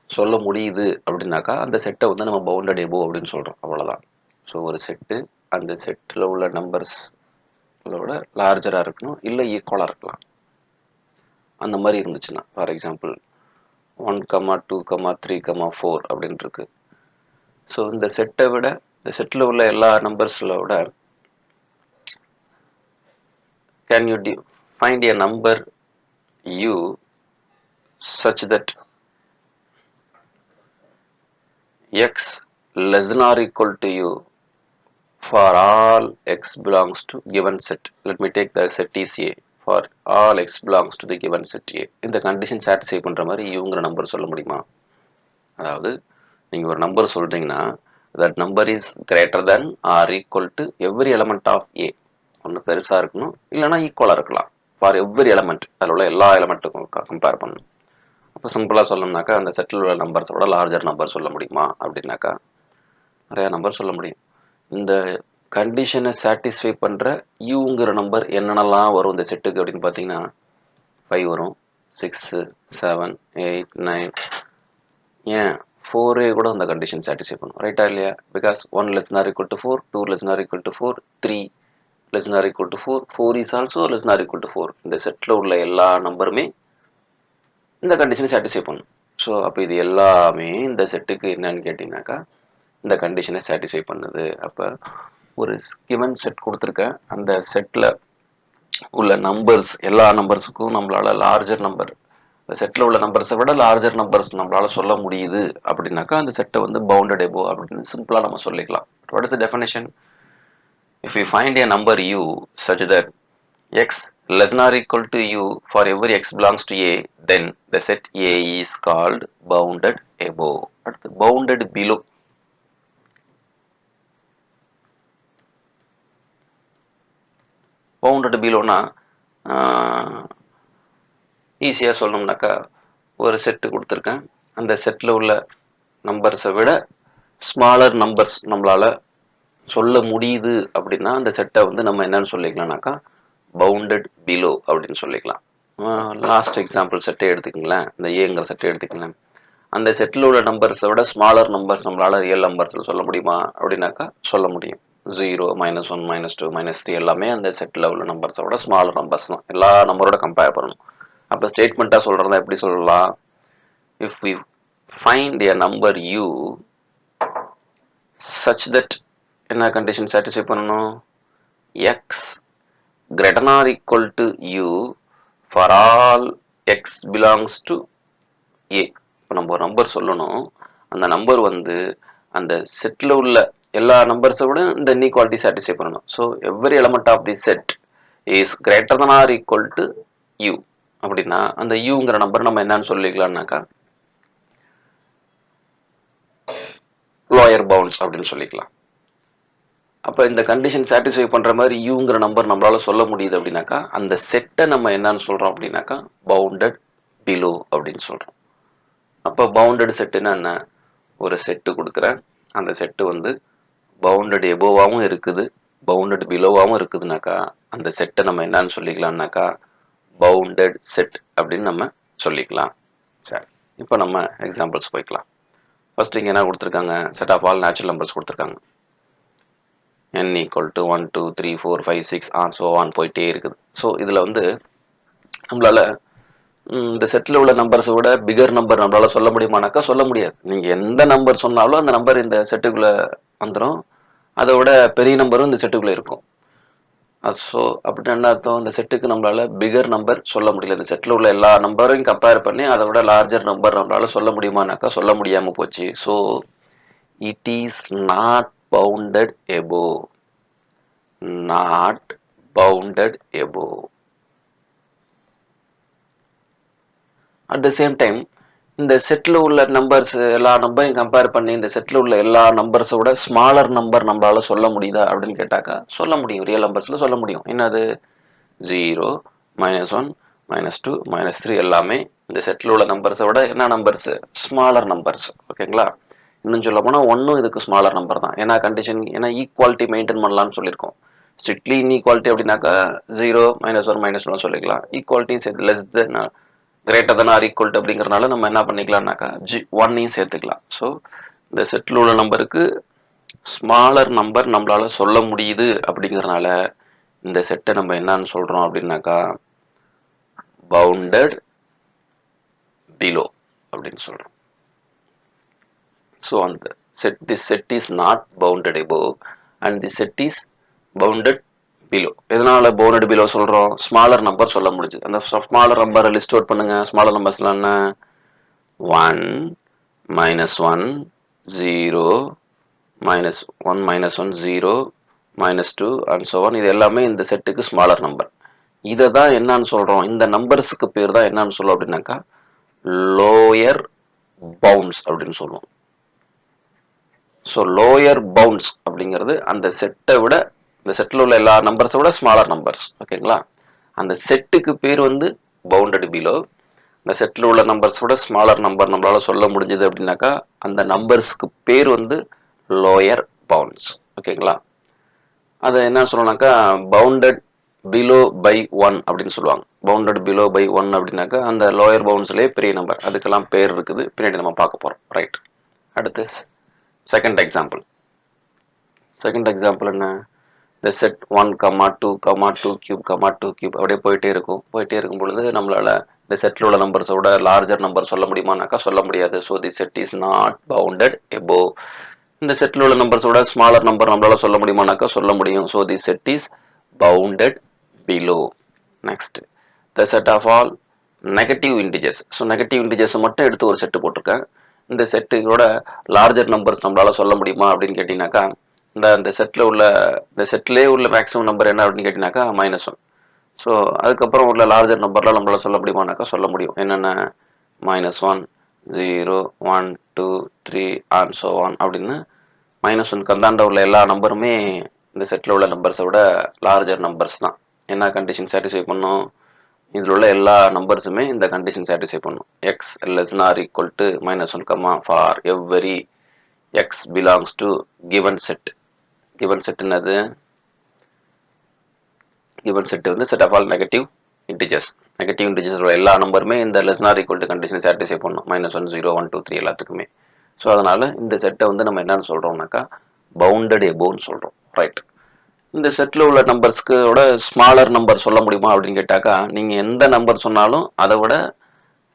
சொல்ல முடியுது அப்படின்னாக்கா அந்த செட்டை வந்து நம்ம பவுண்டட் எபோ அப்படின்னு சொல்கிறோம். அவ்வளோதான். ஸோ ஒரு செட்டு அந்த செட்டில் உள்ள நம்பர்ஸ் விட லார்ஜராக இருக்கணும், இல்லை ஈக்குவலாக இருக்கலாம். அந்த மாதிரி இருந்துச்சுன்னா ஃபார் எக்ஸாம்பிள் 1, 2, 3, 4 அப்படின்னு இருக்கு. ஸோ இந்த செட்டை விட இந்த செட்டில் உள்ள எல்லா நம்பர்ஸில் விட can you find a number u such that x less than or equal to u for all x belongs to given set. Let me take the set is a. For all x belongs to the given set a. இந்த condition satisfy பண்ணுற மாதிரி யூங்கிற number சொல்ல முடியுமா? அதாவது நீங்கள் ஒரு number சொல்கிறீங்கன்னா that number is greater than or equal to every element of a. ஒன்று பெருசாக இருக்கணும், இல்லைனா ஈக்குவலாக இருக்கலாம். ஃபார் எவ்ரி எலமெண்ட், அதில் உள்ள எல்லா எலமெண்ட்டுக்கும் கம்பேர் பண்ணணும். அப்போ சிம்பிளாக சொல்லணும்னாக்கா அந்த செட்டில் உள்ள நம்பர்ஸோட லார்ஜர் நம்பர் சொல்ல முடியுமா அப்படின்னாக்கா நிறையா நம்பர் சொல்ல முடியும். இந்த கண்டிஷனை சாட்டிஸ்ஃபை பண்ணுற யூங்கிற நம்பர் என்னென்னலாம் வரும் இந்த செட்டுக்கு அப்படின்னு பார்த்தீங்கன்னா 5 வரும், 6, 7, 8, 9, ஏன் 4 கூட அந்த கண்டிஷன் சாட்டிஸ்ஃபை பண்ணும். ரைட்டா இல்லையா? Because 1 less than or equal to 4, 2 less than or equal to 4, 3 less than or equal to 4, 4 is also less than or equal to 4. இந்த செட்டில் உள்ள எல்லா நம்பருமே இந்த கண்டிஷனை சாட்டிஸ்ஃபை பண்ணும். ஸோ அப்போ இது எல்லாமே இந்த செட்டுக்கு என்னன்னு கேட்டிங்கனாக்கா இந்த கண்டிஷனை சாட்டிஸ்ஃபை பண்ணுது. அப்போ ஒரு கிவன் செட் கொடுத்துருக்கேன், அந்த செட்டில் உள்ள நம்பர்ஸ் எல்லா நம்பர்ஸுக்கும் நம்மளால் லார்ஜர் நம்பர், இந்த செட்டில் உள்ள நம்பர்ஸை விட லார்ஜர் நம்பர்ஸ் நம்மளால் சொல்ல முடியுது அப்படின்னாக்கா அந்த செட்டை வந்து பவுண்டட் எபோ அப்படின்னு சிம்பிளாக நம்ம சொல்லிக்கலாம். What is the definition? If we find a number u such that x less than or equal to u for every x belongs to a, then the set A is called bounded above. அடுத்து bounded below. bounded belowனா ஈஸியாக சொல்லணும்னாக்கா ஒரு set கொடுத்துருக்கேன், அந்த செட்டில் உள்ள நம்பர்ஸை விட smaller numbers நம்மளால் சொல்ல முடியுது அப்படின்னா அந்த செட்டை வந்து நம்ம என்னன்னு சொல்லிக்கலாம்னாக்கா பவுண்டட் பிலோ அப்படின்னு சொல்லிக்கலாம். லாஸ்ட் எக்ஸாம்பிள் செட்டை எடுத்துக்கிங்களேன், இந்த ஏங்கிற செட்டை எடுத்துக்கலாம். அந்த செட்டில் உள்ள நம்பர்ஸை விட ஸ்மாலர் நம்பர்ஸ் நம்மளால் ரியல் நம்பர்ஸில் சொல்ல முடியுமா அப்படின்னாக்கா சொல்ல முடியும். 0, -1, -2, -3 எல்லாமே அந்த செட்டில் உள்ள நம்பர்ஸை விட ஸ்மாலர் நம்பர்ஸ் தான், எல்லா நம்பரோட கம்பேர் பண்ணணும். அப்போ ஸ்டேட்மெண்ட்டாக சொல்கிறதா எப்படி சொல்லலாம்? If we find a number u such that என்ன கண்டிஷன் சாட்டிஸ்ஃபை பண்ணணும்? x greater than or equal to u for all x belongs to a. இப்போ நம்ம ஒரு நம்பர் சொல்லணும், அந்த நம்பர் வந்து அந்த செட்டில் உள்ள எல்லா நம்பர்ஸை விட இந்த இன்இக்வாலிட்டி சாட்டிஸ்ஃபை பண்ணணும். So every element of the set is greater than or equal to u அப்படின்னா அந்த யூங்கிற நம்பர் நம்ம என்னன்னு சொல்லிக்கலாம்னாக்கா லோயர் பவுண்ட்ஸ் அப்படின்னு சொல்லிக்கலாம். அப்போ இந்த கண்டிஷன் சாட்டிஸ்ஃபை பண்ணுற மாதிரி யூங்கிற நம்பர் நம்மளால் சொல்ல முடியுது அப்படின்னாக்கா அந்த செட்டை நம்ம என்னன்னு சொல்கிறோம் அப்படின்னாக்கா பவுண்டட் பிலோ அப்படின்னு சொல்கிறோம். அப்போ பவுண்டட் செட்டுன்னா என்ன? ஒரு செட்டு கொடுக்குறேன், அந்த செட்டு வந்து பவுண்டட் எபோவாகவும் இருக்குது, பவுண்டட் பிலோவாகவும் இருக்குதுனாக்கா அந்த செட்டை நம்ம என்னன்னு சொல்லிக்கலாம்னாக்கா பவுண்டட் செட் அப்படின்னு நம்ம சொல்லிக்கலாம். சரி, இப்போ நம்ம எக்ஸாம்பிள்ஸ் போய்க்கலாம். ஃபர்ஸ்ட் இங்கே என்ன கொடுத்துருக்காங்க? Set of all natural numbers கொடுத்துருக்காங்க. n equal to 1 2 3 4 5 6 on so on போயிட்டே இருக்குது. ஸோ இதில் வந்து நம்மளால் இந்த செட்டில் உள்ள நம்பர்ஸை விட பிகர் நம்பர் நம்மளால் சொல்ல முடியுமானாக்கா சொல்ல முடியாது. நீங்கள் எந்த நம்பர் சொன்னாலும் அந்த நம்பர் இந்த செட்டுக்குள்ளே வந்துடும், அதை விட பெரிய நம்பரும் இந்த செட்டுக்குள்ளே இருக்கும். ஸோ அப்படின்னு என்ன அர்த்தம்? இந்த செட்டுக்கு நம்மளால் பிகர் நம்பர் சொல்ல முடியல. இந்த செட்டில் உள்ள எல்லா நம்பரையும் கம்பேர் பண்ணி அதை விட லார்ஜர் நம்பர் நம்மளால் சொல்ல முடியுமானாக்கா சொல்ல முடியாமல் போச்சு. So it is not bounded above, not bounded above. At the same time இந்த செட்டில் உள்ள நம்பர்ஸ் எல்லா நம்பரையும் கம்பேர் பண்ணி இந்த செட்டில் உள்ள எல்லா நம்பர்ஸை விட ஸ்மாலர் நம்பர் நம்மளால சொல்ல முடியுதா அப்படின்னு கேட்டாக்கா சொல்ல முடியும், ரியல் நம்பர்ஸில் சொல்ல முடியும். என்னது? 0, -1, -2, -3 எல்லாமே இந்த செட்டில் உள்ள நம்பர்ஸை விட என்ன நம்பர்ஸ்? Smaller numbers. ஓகேங்களா? இன்னும் சொல்ல போனால் ஒன்றும் இதுக்கு ஸ்மாலர் நம்பர் தான். ஏன்னா கண்டிஷன், ஏன்னா ஈக்குவாலிட்டி மெயின்டைன் பண்ணலாம்னு சொல்லியிருக்கோம். ஸ்ட்ரிக்ட்லி இன்இக்வாலிட்டி அப்படின்னாக்கா 0, -1, -2 சொல்லிக்கலாம். ஈக்குவாலிட்டி சேர்த்து less than greater than or equal to அப்படிங்கிறனால நம்ம என்ன பண்ணிக்கலாம்னாக்கா 1ஐயும் சேர்த்துக்கலாம். ஸோ இந்த செட்டில் உள்ள நம்பருக்கு ஸ்மாலர் நம்பர் நம்மளால சொல்ல முடியுது அப்படிங்கிறனால இந்த செட்டை நம்ம என்னன்னு சொல்கிறோம் அப்படின்னாக்கா பவுண்டட் பிலோ அப்படின்னு சொல்கிறோம். ஸோ அந்த this set is not bounded above and the set is bounded below. எதனால bounded below சொல்றோம்? ஸ்மாலர் நம்பர் சொல்ல முடிஞ்சு. அந்த ஸ்மாலர் நம்பரை லிஸ்ட் அவுட் பண்ணுங்க. ஸ்மாலர் நம்பர்ஸ்லாம் என்ன? 1, -1, 0, -1, -1, 0, -2 and so on. இது எல்லாமே இந்த செட்டுக்கு ஸ்மாலர் நம்பர். இதை தான் என்னன்னு சொல்றோம்? இந்த நம்பர்ஸுக்கு பேர் தான் என்னன்னு சொல்லுவோம் அப்படின்னாக்கா லோயர் பவுண்ட்ஸ் அப்படின்னு சொல்லுவோம். ஸோ லோயர் பவுண்ட்ஸ் அப்படிங்கிறது அந்த செட்டை விட, இந்த செட்டில் உள்ள எல்லா நம்பர்ஸை விட ஸ்மாலர் நம்பர்ஸ். ஓகேங்களா? அந்த செட்டுக்கு பேர் வந்து பவுண்டட் பிலோ. இந்த செட்டில் உள்ள நம்பர்ஸ் விட ஸ்மாலர் நம்பர் நம்மளால சொல்ல முடிஞ்சது அப்படின்னாக்கா அந்த நம்பர்ஸ்க்கு பேர் வந்து லோயர் பவுண்ட்ஸ். ஓகேங்களா? அதை என்ன சொல்லணும்னாக்கா பவுண்டட் பிலோ பை 1 அப்படின்னு சொல்லுவாங்க. பவுண்டட் பிலோ பை 1 அப்படின்னாக்கா அந்த லோயர் பவுண்ட்ஸ்லேயே பெரிய நம்பர், அதுக்கெல்லாம் பேர் இருக்குது, பின்னாடி நம்ம பார்க்க போகிறோம். ரைட். அடுத்து செகண்ட் எக்ஸாம்பிள். செகண்ட் எக்ஸாம்பிள் என்ன? இந்த செட் 1, 2, 2 கியூப் 2 கியூப் அப்படியே போயிட்டே இருக்கும். போயிட்டே இருக்கும் பொழுது நம்மளால இந்த செட்டில் உள்ள நம்பர்ஸை விட லார்ஜர் நம்பர் சொல்ல முடியுமானாக்கா சொல்ல முடியாது. So the set is not bounded above இந்த செட்டில் உள்ள நம்பர்ஸோட ஸ்மாலர் நம்பர் நம்மளால சொல்ல முடியுமானாக்கா சொல்ல முடியும். So the set is bounded below. Next the set of all negative integers. So negative integers மட்டும் எடுத்து ஒரு செட்டு போட்டிருக்கேன். இந்த செட்டோட லார்ஜர் நம்பர்ஸ் நம்மளால சொல்ல முடியுமா அப்படின்னு கேட்டிங்கனாக்கா இந்த செட்டில் உள்ள இந்த செட்லேயே உள்ள மேக்ஸிமம் நம்பர் என்ன அப்படின்னு கேட்டிங்கனாக்கா -1. ஸோ அதுக்கப்புறம் உள்ள லார்ஜர் நம்பர்லாம் நம்மளால சொல்ல முடியுமானாக்கா சொல்ல முடியும். என்னென்ன -1, 0, 1, 2, 3 அண்ட் ஸோ ஆன் அப்படின்னு -1க்கு அந்தாண்ட உள்ள எல்லா நம்பருமே இந்த செட்டில் உள்ள நம்பர்ஸை விட லார்ஜர் நம்பர்ஸ் தான். என்ன கண்டிஷன் சாட்டிஸ்ஃபை பண்ணும்? இதில் உள்ள எல்லா நம்பர்ஸுமே இந்த கண்டிஷன் சாட்டிஸ்ஃபை பண்ணும். X less R equal to -1, for every X belongs to given set. Given set என்னது? கிவன் செட் வந்து set of all negative integers. Negative இன்டிஜர்ஸோட எல்லா நம்பருமே இந்த less R equal to condition satisfy பண்ணும். -1, 0, 1, 2, 3 எல்லாத்துக்குமே. ஸோ அதனால இந்த செட்டை வந்து நம்ம என்னன்னு சொல்றோம்னாக்கா பவுண்டட் எபோவ்னு சொல்றோம். ரைட். இந்த செட்டில் உள்ள நம்பர்ஸ்க்கோட ஸ்மாலர் நம்பர் சொல்ல முடியுமா அப்படின்னு கேட்டாக்கா நீங்கள் எந்த நம்பர் சொன்னாலும் அதை விட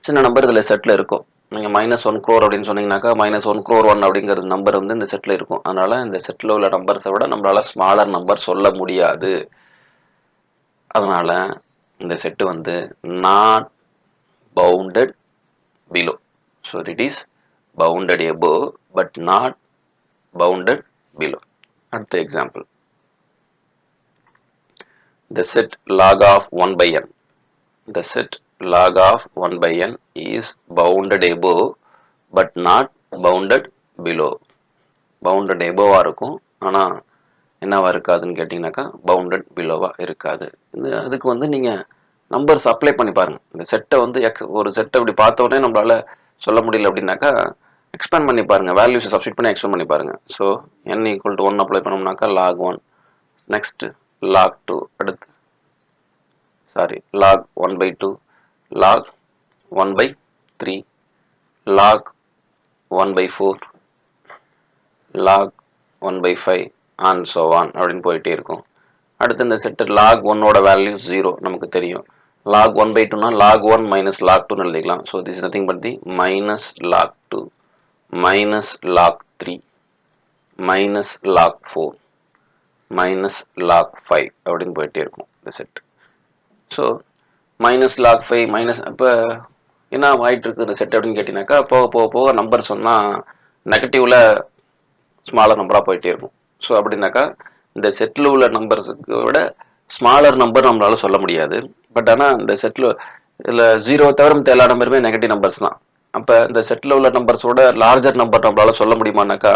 சின்ன நம்பர் இதில் செட்டில் இருக்கும். நீங்கள் -1 crore அப்படின்னு சொன்னீங்கன்னாக்கா -1 crore 1 அப்படிங்கிற நம்பர் வந்து இந்த செட்டில் இருக்கும். அதனால இந்த செட்டில் உள்ள நம்பர்ஸை விட நம்மளால ஸ்மாலர் நம்பர் சொல்ல முடியாது. அதனால இந்த செட்டு வந்து not bounded below. So it is bounded above but not bounded below. அடுத்த example, the set log of 1 by n. The set log of 1 by n is bounded above but not bounded below. Bounded above இருக்கும், ஆனால் என்னவா இருக்காதுன்னு கேட்டிங்கனாக்கா bounded பிலோவா இருக்காது. அதுக்கு வந்து நீங்கள் நம்பர்ஸ் அப்ளை பண்ணி பாருங்கள். இந்த செட்டை வந்து ஒரு செட்டை இப்படி பார்த்தோன்னே நம்மளால சொல்ல முடியல அப்படின்னாக்கா எக்ஸ்பேண்ட் பண்ணி பாருங்கள், வேல்யூஸை சப்ஸ்டிட் பண்ணி எக்ஸ்பேண்ட் பண்ணி பாருங்கள். So n equal to 1 apply பண்ணோம்னாக்கா log 1, நெக்ஸ்ட் log 2, அடுத்து log 1 by 2, log 1 by 3, log 1 by 4, log 1 by 5 and so on அப்படின்னு போயிட்டே இருக்கும். அடுத்து இந்த செட்டு log 1ஓட வேல்யூ 0 நமக்கு தெரியும். log 1 by 2னா log 1 minus log 2 எழுதிக்கலாம். So this is nothing but the minus log 2 minus log 3 minus log 4 minus log 5 அப்படின்னு போயிட்டே இருக்கும் இந்த செட். ஸோ -log 5 மைனஸ் இப்போ என்ன ஆகிட்டு இருக்கு இந்த செட் அப்படின்னு கேட்டிங்கனாக்கா போக போக போக நம்பர் சொன்னால் நெகட்டிவில் ஸ்மாலர் நம்பராக போயிட்டே இருக்கும். ஸோ அப்படின்னாக்கா இந்த செட்டில் உள்ள நம்பர்ஸுக்கு விட ஸ்மாலர் நம்பர் நம்மளால சொல்ல முடியாது. பட் ஆனால் இந்த செட்டில் இதில் 0 தவிர மற்ற எல்லா நம்பருமே நெகட்டிவ் நம்பர்ஸ் தான். அப்போ இந்த செட்டில் உள்ள நம்பர்ஸோட லார்ஜர் நம்பர் நம்மளால சொல்ல முடியுமானாக்கா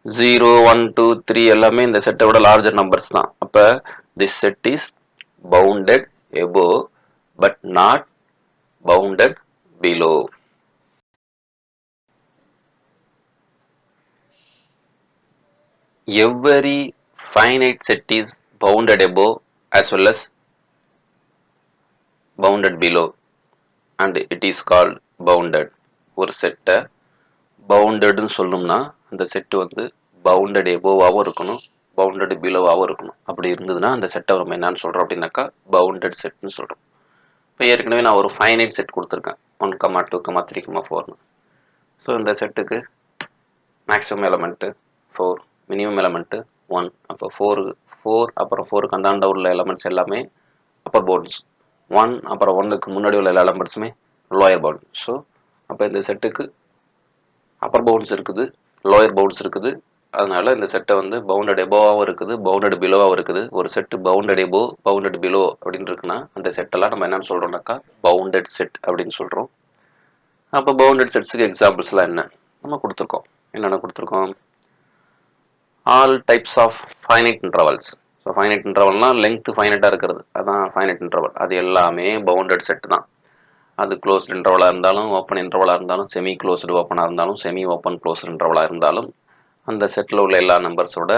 0, 1, 2, 3 எல்லாமே இந்த செட்டை விட லார்ஜர் நம்பர்ஸ் தான். அப்போ this set is bounded above but not bounded below. Every finite set is bounded above as well as bounded below and it is called bounded. ஒரு செட்டை பவுண்டட்னு சொல்லணும்னா அந்த செட்டு வந்து பவுண்டட் எபோவாகவும் இருக்கணும், பவுண்டட் பிலோவாகவும் இருக்கணும். அப்படி இருந்ததுன்னா அந்த செட்டை நம்ம என்னன்னு சொல்கிறோம் அப்படின்னாக்கா பவுண்டட் செட்னு சொல்கிறோம். இப்போ ஏற்கனவே நான் ஒரு ஃபைனைட் செட் கொடுத்துருக்கேன் 1, 2, 3, 4. ஸோ இந்த செட்டுக்கு மேக்ஸிமம் எலமெண்ட்டு 4, மினிமம் எலமெண்ட்டு 1. அப்போ 4 அப்புறம் 4க்கு அந்தாண்ட உள்ள எலமெண்ட்ஸ் எல்லாமே அப்பர் பவுண்ட்ஸ், 1 அப்புறம் 1க்கு முன்னாடி உள்ள எல்லா எலமெண்ட்ஸுமே லோயர் பவுண்ட். ஸோ அப்போ இந்த செட்டுக்கு அப்பர் பவுண்ட்ஸ் இருக்குது, லோயர் பவுண்ட்ஸ் இருக்குது. அதனால இந்த செட்டை வந்து பவுண்டட் எபோவாகவும் இருக்குது, பவுண்டட் பிலோவாகவும் இருக்குது. ஒரு செட்டு பவுண்டட் எபோ, பவுண்டட் பிலோ அப்படின்னு இருக்குன்னா அந்த செட்டெல்லாம் நம்ம என்னன்னு சொல்கிறோம்னாக்கா பவுண்டட் செட் அப்படின்னு சொல்கிறோம். அப்போ பவுண்டட் செட்ஸுக்கு எக்ஸாம்பிள்ஸ்லாம் என்ன நம்ம கொடுத்துருக்கோம். என்னென்ன கொடுத்துருக்கோம்? All types of finite intervals. So finite இன்டர்வல்னால் லெங்க்த்து ஃபைனைட்டாக இருக்கிறது, அதுதான் ஃபைனைட் இன்டர்வல். அது எல்லாமே பவுண்டட் செட்டு தான். அது க்ளோஸ்டு இன்டர்வலாக இருந்தாலும், ஓப்பன் இன்டர்வலாக இருந்தாலும், செமி க்ளோஸ்டு ஓப்பனாக இருந்தாலும், செமி ஓப்பன் க்ளோஸ்டு இன்டர்வலாக இருந்தாலும், அந்த செட்டில் உள்ள எல்லா நம்பர்ஸோட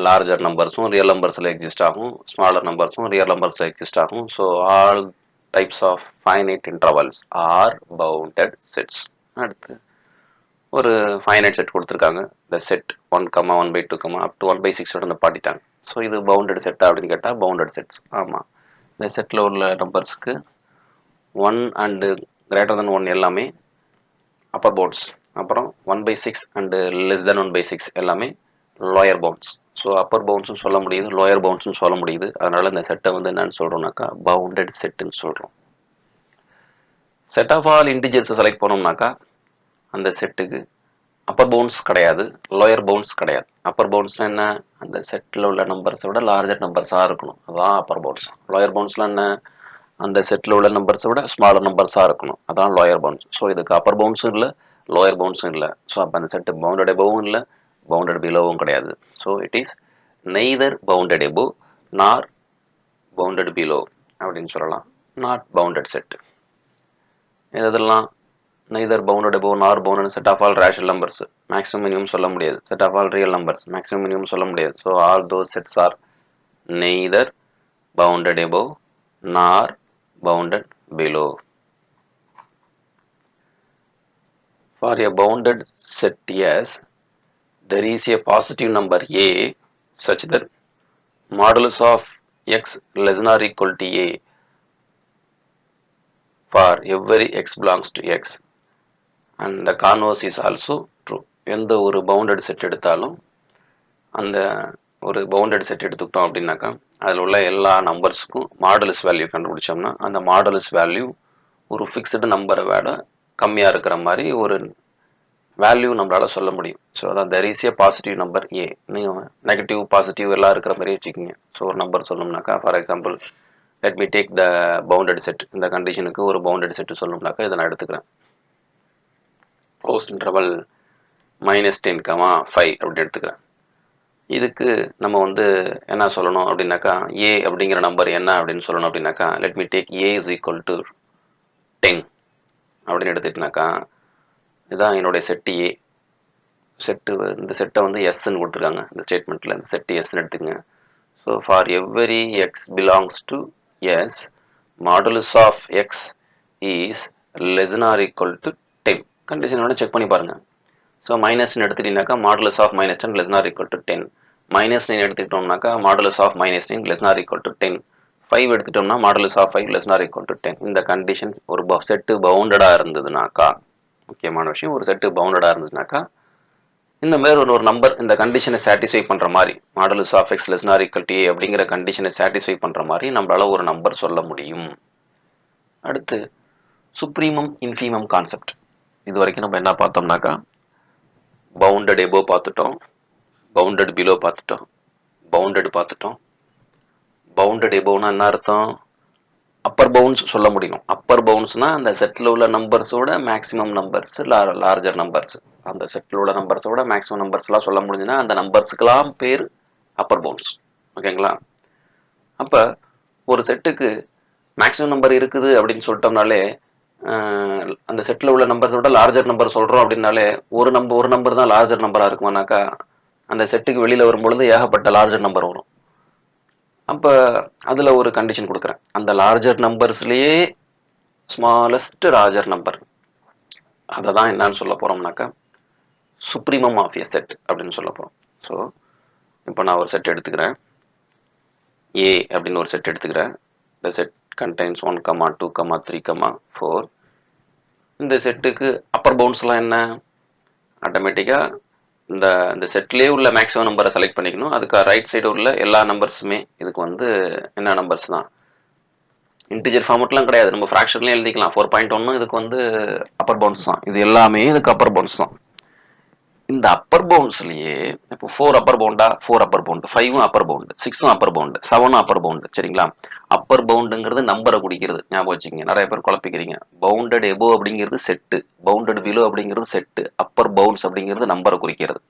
லார்ஜர் நம்பர்ஸும் ரியல் நம்பர்ஸில் எக்ஸிஸ்ட் ஆகும், ஸ்மாலர் நம்பர்ஸும் ரியல் நம்பர்ஸில் எக்ஸிஸ்ட் ஆகும். So all types of finite intervals are bounded sets. அடுத்து ஒரு ஃபைனைட் செட் கொடுத்துருக்காங்க. இந்த set 1, 1 by 2, up to 1 by 6 பாட்டிட்டாங்க. ஸோ இது பவுண்டட் செட்டா அப்படின்னு கேட்டால் பவுண்டட் செட்ஸ். ஆமாம், இந்த செட்டில் உள்ள நம்பர்ஸ்க்கு 1 and greater than 1 எல்லாமே அப்பர் பவுண்ட்ஸ், அப்புறம் 1/6 அண்டு லெஸ் தென் 1/6 எல்லாமே லோயர் பவுண்ட்ஸ். ஸோ அப்பர் பவுண்ட்ஸும் சொல்ல முடியுது, லோயர் பவுண்ட்ஸும் சொல்ல முடியுது. அதனால் இந்த செட்டை வந்து என்னன்னு சொல்கிறோம்னாக்கா பவுண்டட் செட்டுன்னு சொல்கிறோம். செட் ஆஃப் ஆல் இன்டிஜர்ஸை செலக்ட் பண்ணோம்னாக்கா அந்த செட்டுக்கு அப்பர் பவுண்ட்ஸ் கிடையாது, லோயர் பவுண்ட்ஸ் கிடையாது. அப்பர் பவுண்ட்ஸ்னால் என்ன, அந்த செட்டில் உள்ள நம்பர்ஸை விட லார்ஜர் நம்பர்ஸாக இருக்கணும், அதுதான் அப்பர் பவுண்ட்ஸ். லோயர் பவுண்ட்ஸ்லாம் என்ன, அந்த செட்டில் உள்ள நம்பர்ஸை விட ஸ்மாலர் நம்பர்ஸாக இருக்கணும், அதான் லோயர் பவுண்ட்ஸ். ஸோ இதுக்கு அப்பர் பவுண்ட்ஸும் இல்லை, லோயர் பவுண்ட்ஸும் இல்லை. ஸோ அப்போ அந்த செட்டு பவுண்டட் எபோவும் இல்லை, பவுண்டட் பிலோவும் கிடையாது. So it is neither bounded above nor bounded below அப்படின்னு சொல்லலாம். Not bounded set. இதெல்லாம் neither bounded above nor bounded set of all rational numbers, maximum minimum சொல்ல முடியாது. Set of all real numbers, maximum minimum சொல்ல முடியாது. So all those sets are neither bounded above nor bounded below. For a bounded set S, there is a positive number A such that modulus of x less than or equal to A for every x belongs to x, and the converse is also true. எந்த ஒரு bounded set எடுத்தாலும், அந்த ஒரு bounded set எடுத்துக்கிட்டோம் அப்படின்னாக்கா அதில் உள்ள எல்லா நம்பர்ஸுக்கும் மாடுலஸ் வேல்யூ கண்டுபிடிச்சோம்னா அந்த மாடுலஸ் வேல்யூ ஒரு ஃபிக்ஸ்டு நம்பரை விட கம்மியாக இருக்கிற மாதிரி ஒரு வேல்யூ நம்மளால் சொல்ல முடியும். ஸோ அதான் there is a positive number A. நீங்கள் நெகட்டிவ் பாசிட்டிவ் எல்லாம் இருக்கிற மாதிரி வச்சுக்கிங்க. ஸோ ஒரு நம்பர் சொல்லணும்னாக்கா, for example let me take the bounded set. இந்த கண்டிஷனுக்கு ஒரு பவுண்டட் செட்டு சொல்லணும்னாக்கா இதை நான் எடுத்துக்கிறேன். க்ளோஸ் இன்டர்வல் -10, 5 அப்படின்னு எடுத்துக்கிறேன். இதுக்கு நம்ம வந்து என்ன சொல்லணும் அப்படின்னாக்கா, ஏ அப்படிங்கிற நம்பர் என்ன அப்படின்னு சொல்லணும் அப்படின்னாக்கா, let me take a is equal to 10 அப்படின்னு எடுத்துக்கிட்டனாக்கா, இதுதான் என்னுடைய செட்டு ஏ. இந்த செட்டை வந்து எஸ்ன்னு கொடுத்துருக்காங்க இந்த ஸ்டேட்மெண்ட்டில். இந்த செட்டு எஸ்ன்னு எடுத்துக்கங்க. So for every X belongs to S, modulus of X is less than or equal to 10. Condition வேணால் செக் பண்ணி பாருங்கள். ஸோ மைனஸ்ன்னு எடுத்துக்கிட்டீங்கன்னாக்கா modulus of -10 less than or equal to 10. -9 எடுத்துக்கிட்டோம்னாக்கா modulus of -9 less than or equal to 10. 5 எடுத்துட்டோம்னா modulus of 5 less than or equal to 10. இந்த condition ஒரு set பவுண்டடாக இருந்ததுனாக்கா, முக்கியமான விஷயம், ஒரு செட்டு பவுண்டடாக இருந்ததுனாக்கா இந்த மாதிரி ஒரு நம்பர் இந்த கண்டிஷனை சாட்டிஸ்ஃபை பண்ணுற மாதிரி, modulus of x less than or equal to a அப்படிங்கிற கண்டிஷனை சாட்டிஸ்ஃபை பண்ணுற மாதிரி நம்மளால் ஒரு நம்பர் சொல்ல முடியும். அடுத்து சுப்ரீமம் இன்ஃபீமம் கான்செப்ட். இது வரைக்கும் நம்ம என்ன பார்த்தோம்னாக்கா, பவுண்டட் எபோ பார்த்துட்டோம், பவுண்டட் பிலோ பார்த்துட்டோம், பவுண்டட் பார்த்துட்டோம். பவுண்டட் எபோனா என்ன அர்த்தம், அப்பர் பவுண்ட்ஸ் சொல்ல முடியும். அப்பர் பவுண்ட்ஸ்னால் அந்த செட்டில் உள்ள நம்பர்ஸோட மேக்ஸிமம் நம்பர்ஸ், லார்ஜர் நம்பர்ஸ், அந்த செட்டில் உள்ள நம்பர்ஸோட மேக்ஸிமம் நம்பர்ஸ்லாம் சொல்ல முடிஞ்சுன்னா அந்த நம்பர்ஸுக்கெல்லாம் பேர் அப்பர் பவுண்ட்ஸ். ஓகேங்களா? அப்போ ஒரு செட்டுக்கு மேக்ஸிமம் நம்பர் இருக்குது அப்படின்னு சொல்லிட்டோம்னாலே, அந்த செட்டில் உள்ள நம்பர்ஸோட லார்ஜர் நம்பர் சொல்கிறோம் அப்படின்னாலே ஒரு நம்பர் தான் லார்ஜர் நம்பராக இருக்குமானாக்கா அந்த செட்டுக்கு வெளியில் வரும்பொழுது ஏகப்பட்ட லார்ஜர் நம்பர் வரும். அப்போ அதில் ஒரு கண்டிஷன் கொடுக்குறேன், அந்த லார்ஜர் நம்பர்ஸ்லேயே ஸ்மாலஸ்ட் லார்ஜர் நம்பர், அதை தான் என்னன்னு சொல்ல போகிறோம்னாக்கா சுப்ரீமம் ஆஃப் எ செட் அப்படின்னு சொல்ல போகிறோம். ஸோ இப்போ நான் ஒரு செட் எடுத்துக்கிறேன், ஏ அப்படின்னு ஒரு செட் எடுத்துக்கிறேன். இந்த செட் contains 1, 2, 3, 4. இந்த செட்டுக்கு அப்பர் பவுண்ட்ஸ்லாம் என்ன, ஆட்டோமேட்டிக்காக இந்த செட்லேயே உள்ள மேக்ஸிமம் நம்பரை செலக்ட் பண்ணிக்கணும். அதுக்கு ரைட் சைடு உள்ள எல்லா நம்பர்ஸுமே இதுக்கு வந்து என்ன நம்பர்ஸ் தான், இன்டிஜர் ஃபார்மெட்லாம் கிடையாது, நம்ம ஃப்ராக்ஷன்லேயும் எழுதிக்கலாம். 4.1 இதுக்கு வந்து அப்பர் பவுண்ட்ஸ் தான், இது எல்லாமே இதுக்கு அப்பர் பவுண்ட்ஸ் தான். இந்த அப்பர் பவுண்ட்ஸ்லேயே இப்போ 4 அப்பர் பவுண்டா, 4 upper bound, 5 upper bound, 6 upper bound, 7 upper bound. சரிங்களா? அப்பர் பவுண்டுங்கிறது நம்பரை குடிக்கிறது, ஞாபகம் வச்சுக்கோங்க. நிறைய பேர் குழப்பிக்கிறீங்க. பவுண்டட் எபோ அப்படிங்கிறது செட்டு, பவுண்டட் பிலோ அப்படிங்கிறது செட்டு, அப்பர் பவுண்ட்ஸ் அப்படிங்கிறது நம்பரை குறிக்கிறது.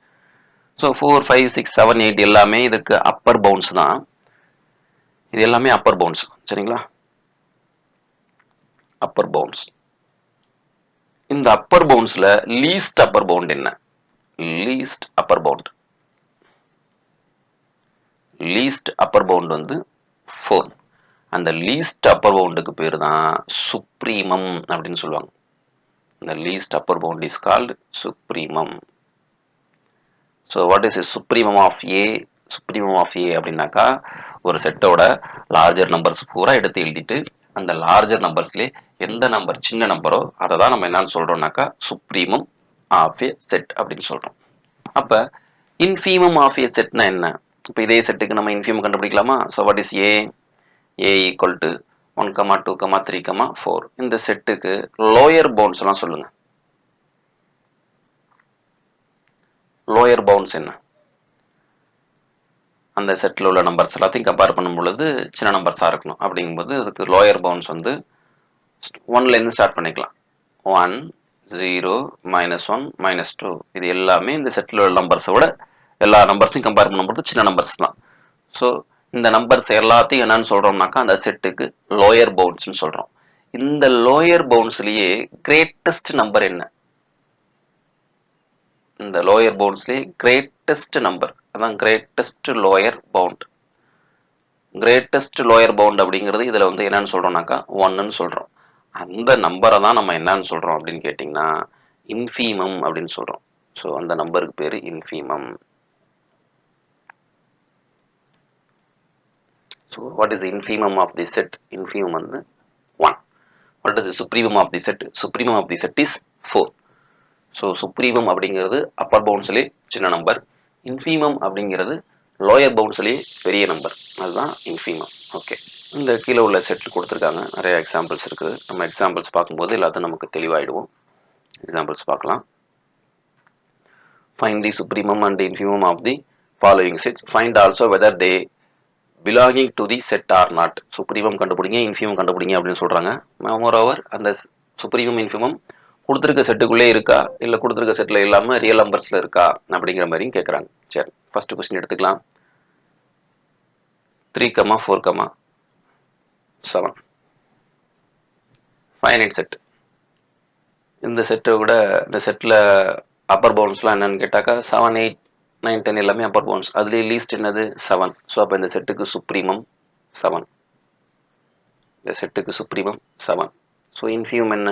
ஸோ 4, 5, 6, 7, 8 எல்லாமே இதுக்கு அப்பர் பவுண்ட்ஸ் தான். இது எல்லாமே அப்பர் பவுண்ட்ஸ். சரிங்களா? Upper bounds. இந்த அப்பர் பவுண்ட்ஸில் லீஸ்ட் அப்பர் பவுண்ட் என்ன, least upper bound, least upper bound வந்து 4. அந்த லீஸ்ட் அப்பர் பவுண்டுக்கு பேர் தான் சுப்ரீமம் அப்படின்னு சொல்லுவாங்க. இந்த least upper bound is called supremum. So what is supremum of A? Supremum of A அப்படின்னாக்கா ஒரு செட்டோட லார்ஜர் நம்பர்ஸ் பூரா எடுத்து எழுதிட்டு அந்த லார்ஜர் நம்பர்ஸ்லேயே எந்த நம்பர் சின்ன நம்பரோ அதை தான் நம்ம என்னன்னு சொல்கிறோம்னாக்கா சுப்ரீமம் ஆஃப் ஏ செட் அப்படின்னு சொல்கிறோம். அப்போ இன்ஃபீமம் ஆஃப் ஏ செட்னா என்ன? இப்போ இதே செட்டுக்கு நம்ம இன்ஃபீமம் கண்டுபிடிக்கலாமா? So what is A? A equal to 1, 2, 3, 4. இந்த செட்டுக்கு லோயர் பவுண்ட்ஸ்லாம் சொல்லுங்க. லோயர் பவுண்ட்ஸ் என்ன? அந்த செட்டில் உள்ள நம்பர்ஸ் எல்லாத்தையும் கம்பேர் பண்ணும் பொழுது சின்ன நம்பர்ஸாக இருக்கணும். அப்படிங்கும்போது அதுக்கு லோயர் பவுண்ட்ஸ் வந்து 1லேருந்து ஸ்டார்ட் பண்ணிக்கலாம். 1, 0, -1, -2. இது எல்லாமே இந்த செட்டில் உள்ள நம்பர்ஸை விட எல்லா நம்பர்ஸையும் கம்பேர் பண்ணும்போது சின்ன நம்பர்ஸ் தான். ஸோ இந்த நம்பர்ஸ் எல்லாத்தையும் என்னன்னு சொல்கிறோம்னாக்கா அந்த செட்டுக்கு லோயர் பவுண்ட்ஸ்னு சொல்கிறோம். இந்த லோயர் பவுண்ட்ஸ்லேயே கிரேட்டஸ்ட் நம்பர் என்ன? இந்த லோயர் பவுண்ட்ஸ்லேயே கிரேட்டஸ்ட் நம்பர் அதான் greatest lower bound. Greatest lower bound அப்படிங்கிறது இதில் வந்து என்னன்னு சொல்கிறோம்னாக்கா 1ன்னு சொல்கிறோம். அந்த நம்பரை தான் நம்ம என்னன்னு சொல்கிறோம் அப்படின்னு கேட்டிங்கன்னா இன்ஃபீமம் அப்படின்னு சொல்கிறோம். ஸோ அந்த நம்பருக்கு பேர் infimum. So what is the infimum of the set? Infimum வந்து 1. What is the supremum of the set? Supremum of the set is 4. So supremum அப்படிங்கிறது அப்பர் பவுண்ட்ஸ்லேயே சின்ன நம்பர், இன்ஃபீமம் அப்படிங்கிறது லோயர் பவுண்ட்ஸ்லேயே பெரிய நம்பர், அதுதான் இன்ஃபீமம். ஓகே, இந்த கீழே உள்ள செட்டில் கொடுத்துருக்காங்க, நிறைய எக்ஸாம்பிள்ஸ் இருக்குது. நம்ம எக்ஸாம்பிள்ஸ் பார்க்கும்போது எல்லாத்தையும் நமக்கு தெளிவாயிடுவோம். எக்ஸாம்பிள்ஸ் பார்க்கலாம். Find the supremum and infimum of the following sets. Find also whether they belonging to the set or not. Supremum கண்டுபிடிங்க, இன்ஃபீமம் கண்டுபிடிங்க அப்படின்னு சொல்கிறாங்க. மோரோவர் அந்த சுப்ரீமம் இன்ஃபீமம் கொடுத்துருக்க செட்டுக்குள்ளே இருக்கா இல்லை கொடுத்துருக்க செட்டில் இல்லாமல் ரியல் நம்பர்ஸில் இருக்கா அப்படிங்கிற மாதிரியும் கேட்குறாங்க. சரி, ஃபர்ஸ்ட் கொஸ்டின் எடுத்துக்கலாம். 3, 4, 7 ஃபைனைட் செட். இந்த செட்டை விட இந்த செட்டில் அப்பர் பவுண்ட்ஸ்லாம் என்னென்னு கேட்டாக்கா 7, 8, 9, 10 எல்லாமே அப்பர் பவுண்ட்ஸ். அதுலேயே லீஸ்ட் என்னது 7. ஸோ அப்போ இந்த செட்டுக்கு சுப்ரீமம் 7. இந்த செட்டுக்கு சுப்ரீமம் 7. ஸோ இன்ஃபீமம் என்ன?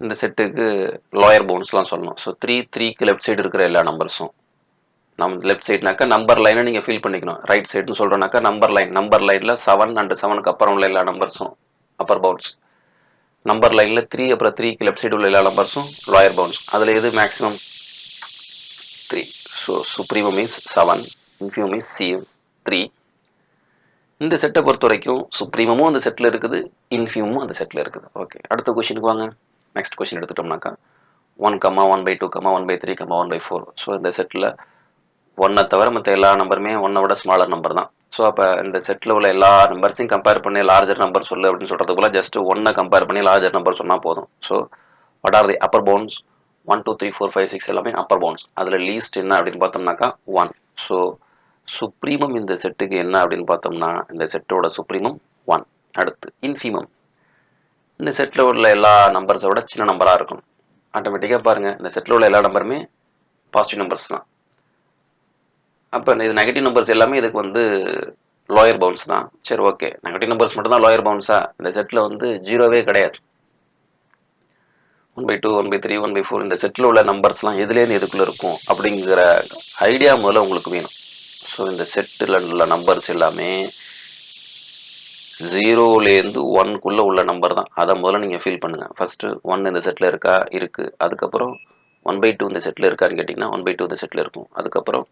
இந்த செட்டுக்கு லோயர் பவுண்ட்ஸ்லாம் சொல்லணும். ஸோ 3க்கு லெஃப்ட் சைடு இருக்கிற எல்லா நம்பர்ஸும், நம்ம லெஃப்ட் சைட்னாக்கா நம்பர் லைனை நீங்கள் ஃபீல் பண்ணிக்கணும். ரைட் சைடுன்னு சொல்கிறோன்னாக்கா நம்பர் லைனில் 7 அண்ட் 7க்கு அப்புறம் உள்ள எல்லா நம்பர்ஸும் அப்பர் பவுண்ட்ஸ். நம்பர் லைனில் 3 அப்புறம் 3க்கு லெஃப்ட் சைடு உள்ள எல்லா நம்பர்ஸும் லோயர் பவுண்ட்ஸ். அதில் எது maximum? 3. So supremum is 7, infimum is 3. இந்த செட்டை பொறுத்த வரைக்கும் சுப்ரீமமும் அந்த செட்டில் இருக்குது, இன்ஃபீமமும் அந்த செட்டில் இருக்குது. ஓகே, அடுத்த கொஸ்டினுக்கு வாங்க. நெக்ஸ்ட் கொஸ்டின் எடுத்துட்டோம்னாக்கா 1, 1/2, 1/3, 1/4. ஸோ இந்த செட்டில் 1 தவிர மற்ற எல்லா நம்பருமே 1 விட ஸ்மாலர் நம்பர் தான். ஸோ அப்போ இந்த செட்டில் உள்ள எல்லா நம்பர்ஸையும் கம்பேர் பண்ணி லார்ஜர் நம்பர் சொல்லு அப்படின்னு சொல்கிறது போல ஜஸ்ட் 1 கம்பேர் பண்ணி லார்ஜர் நம்பர் சொன்னால் போதும். So what are the Appar pounds? 1, 2, 3, 4, 5, 6 எல்லாமே அப்பர் பவுண்ட்ஸ். அதில் லீஸ்ட் என்ன அப்படின்னு பார்த்தோம்னாக்கா 1. ஸோ சுப்ரீமம் இந்த செட்டுக்கு என்ன அப்படின்னு பார்த்தோம்னா இந்த செட்டோட சுப்ரீமம் 1. அடுத்து இன்ஃபீமம். இந்த செட்டில் உள்ள எல்லா நம்பர்ஸை விட சின்ன நம்பராக இருக்கும். ஆட்டோமேட்டிக்காக பாருங்கள், இந்த செட்டில் உள்ள எல்லா நம்பருமே பாசிட்டிவ் நம்பர்ஸ் தான். அப்போ இது நெகட்டிவ் நம்பர்ஸ் எல்லாமே இதுக்கு வந்து லோயர் பவுண்ட்ஸ் தான். சரி, ஓகே, நெகட்டிவ் நம்பர்ஸ் மட்டும் தான் லோயர் பவுண்ட்ஸா? இந்த செட்டில் வந்து 0வே கிடையாது. 1/2, 1/3, 1/4 இந்த செட்டில் உள்ள நம்பர்ஸ்லாம் எதுலேருந்து எதுக்குள்ளே இருக்கும் அப்படிங்கிற ஐடியா முதல்ல உங்களுக்கு வேணும். ஸோ இந்த செட்டில் உள்ள நம்பர்ஸ் எல்லாமே 0லேருந்து 1க்குள்ளே உள்ள நம்பர் தான். அதை முதல்ல நீங்கள் ஃபீல் பண்ணுங்கள். ஃபஸ்ட்டு 1 இந்த செட்டில் இருக்கா? இருக்குது. அதுக்கப்புறம் 1/2 இந்த செட்டில் இருக்கான்னு கேட்டிங்கன்னா 1/2 இந்த செட்டில் இருக்கும். அதுக்கப்புறம்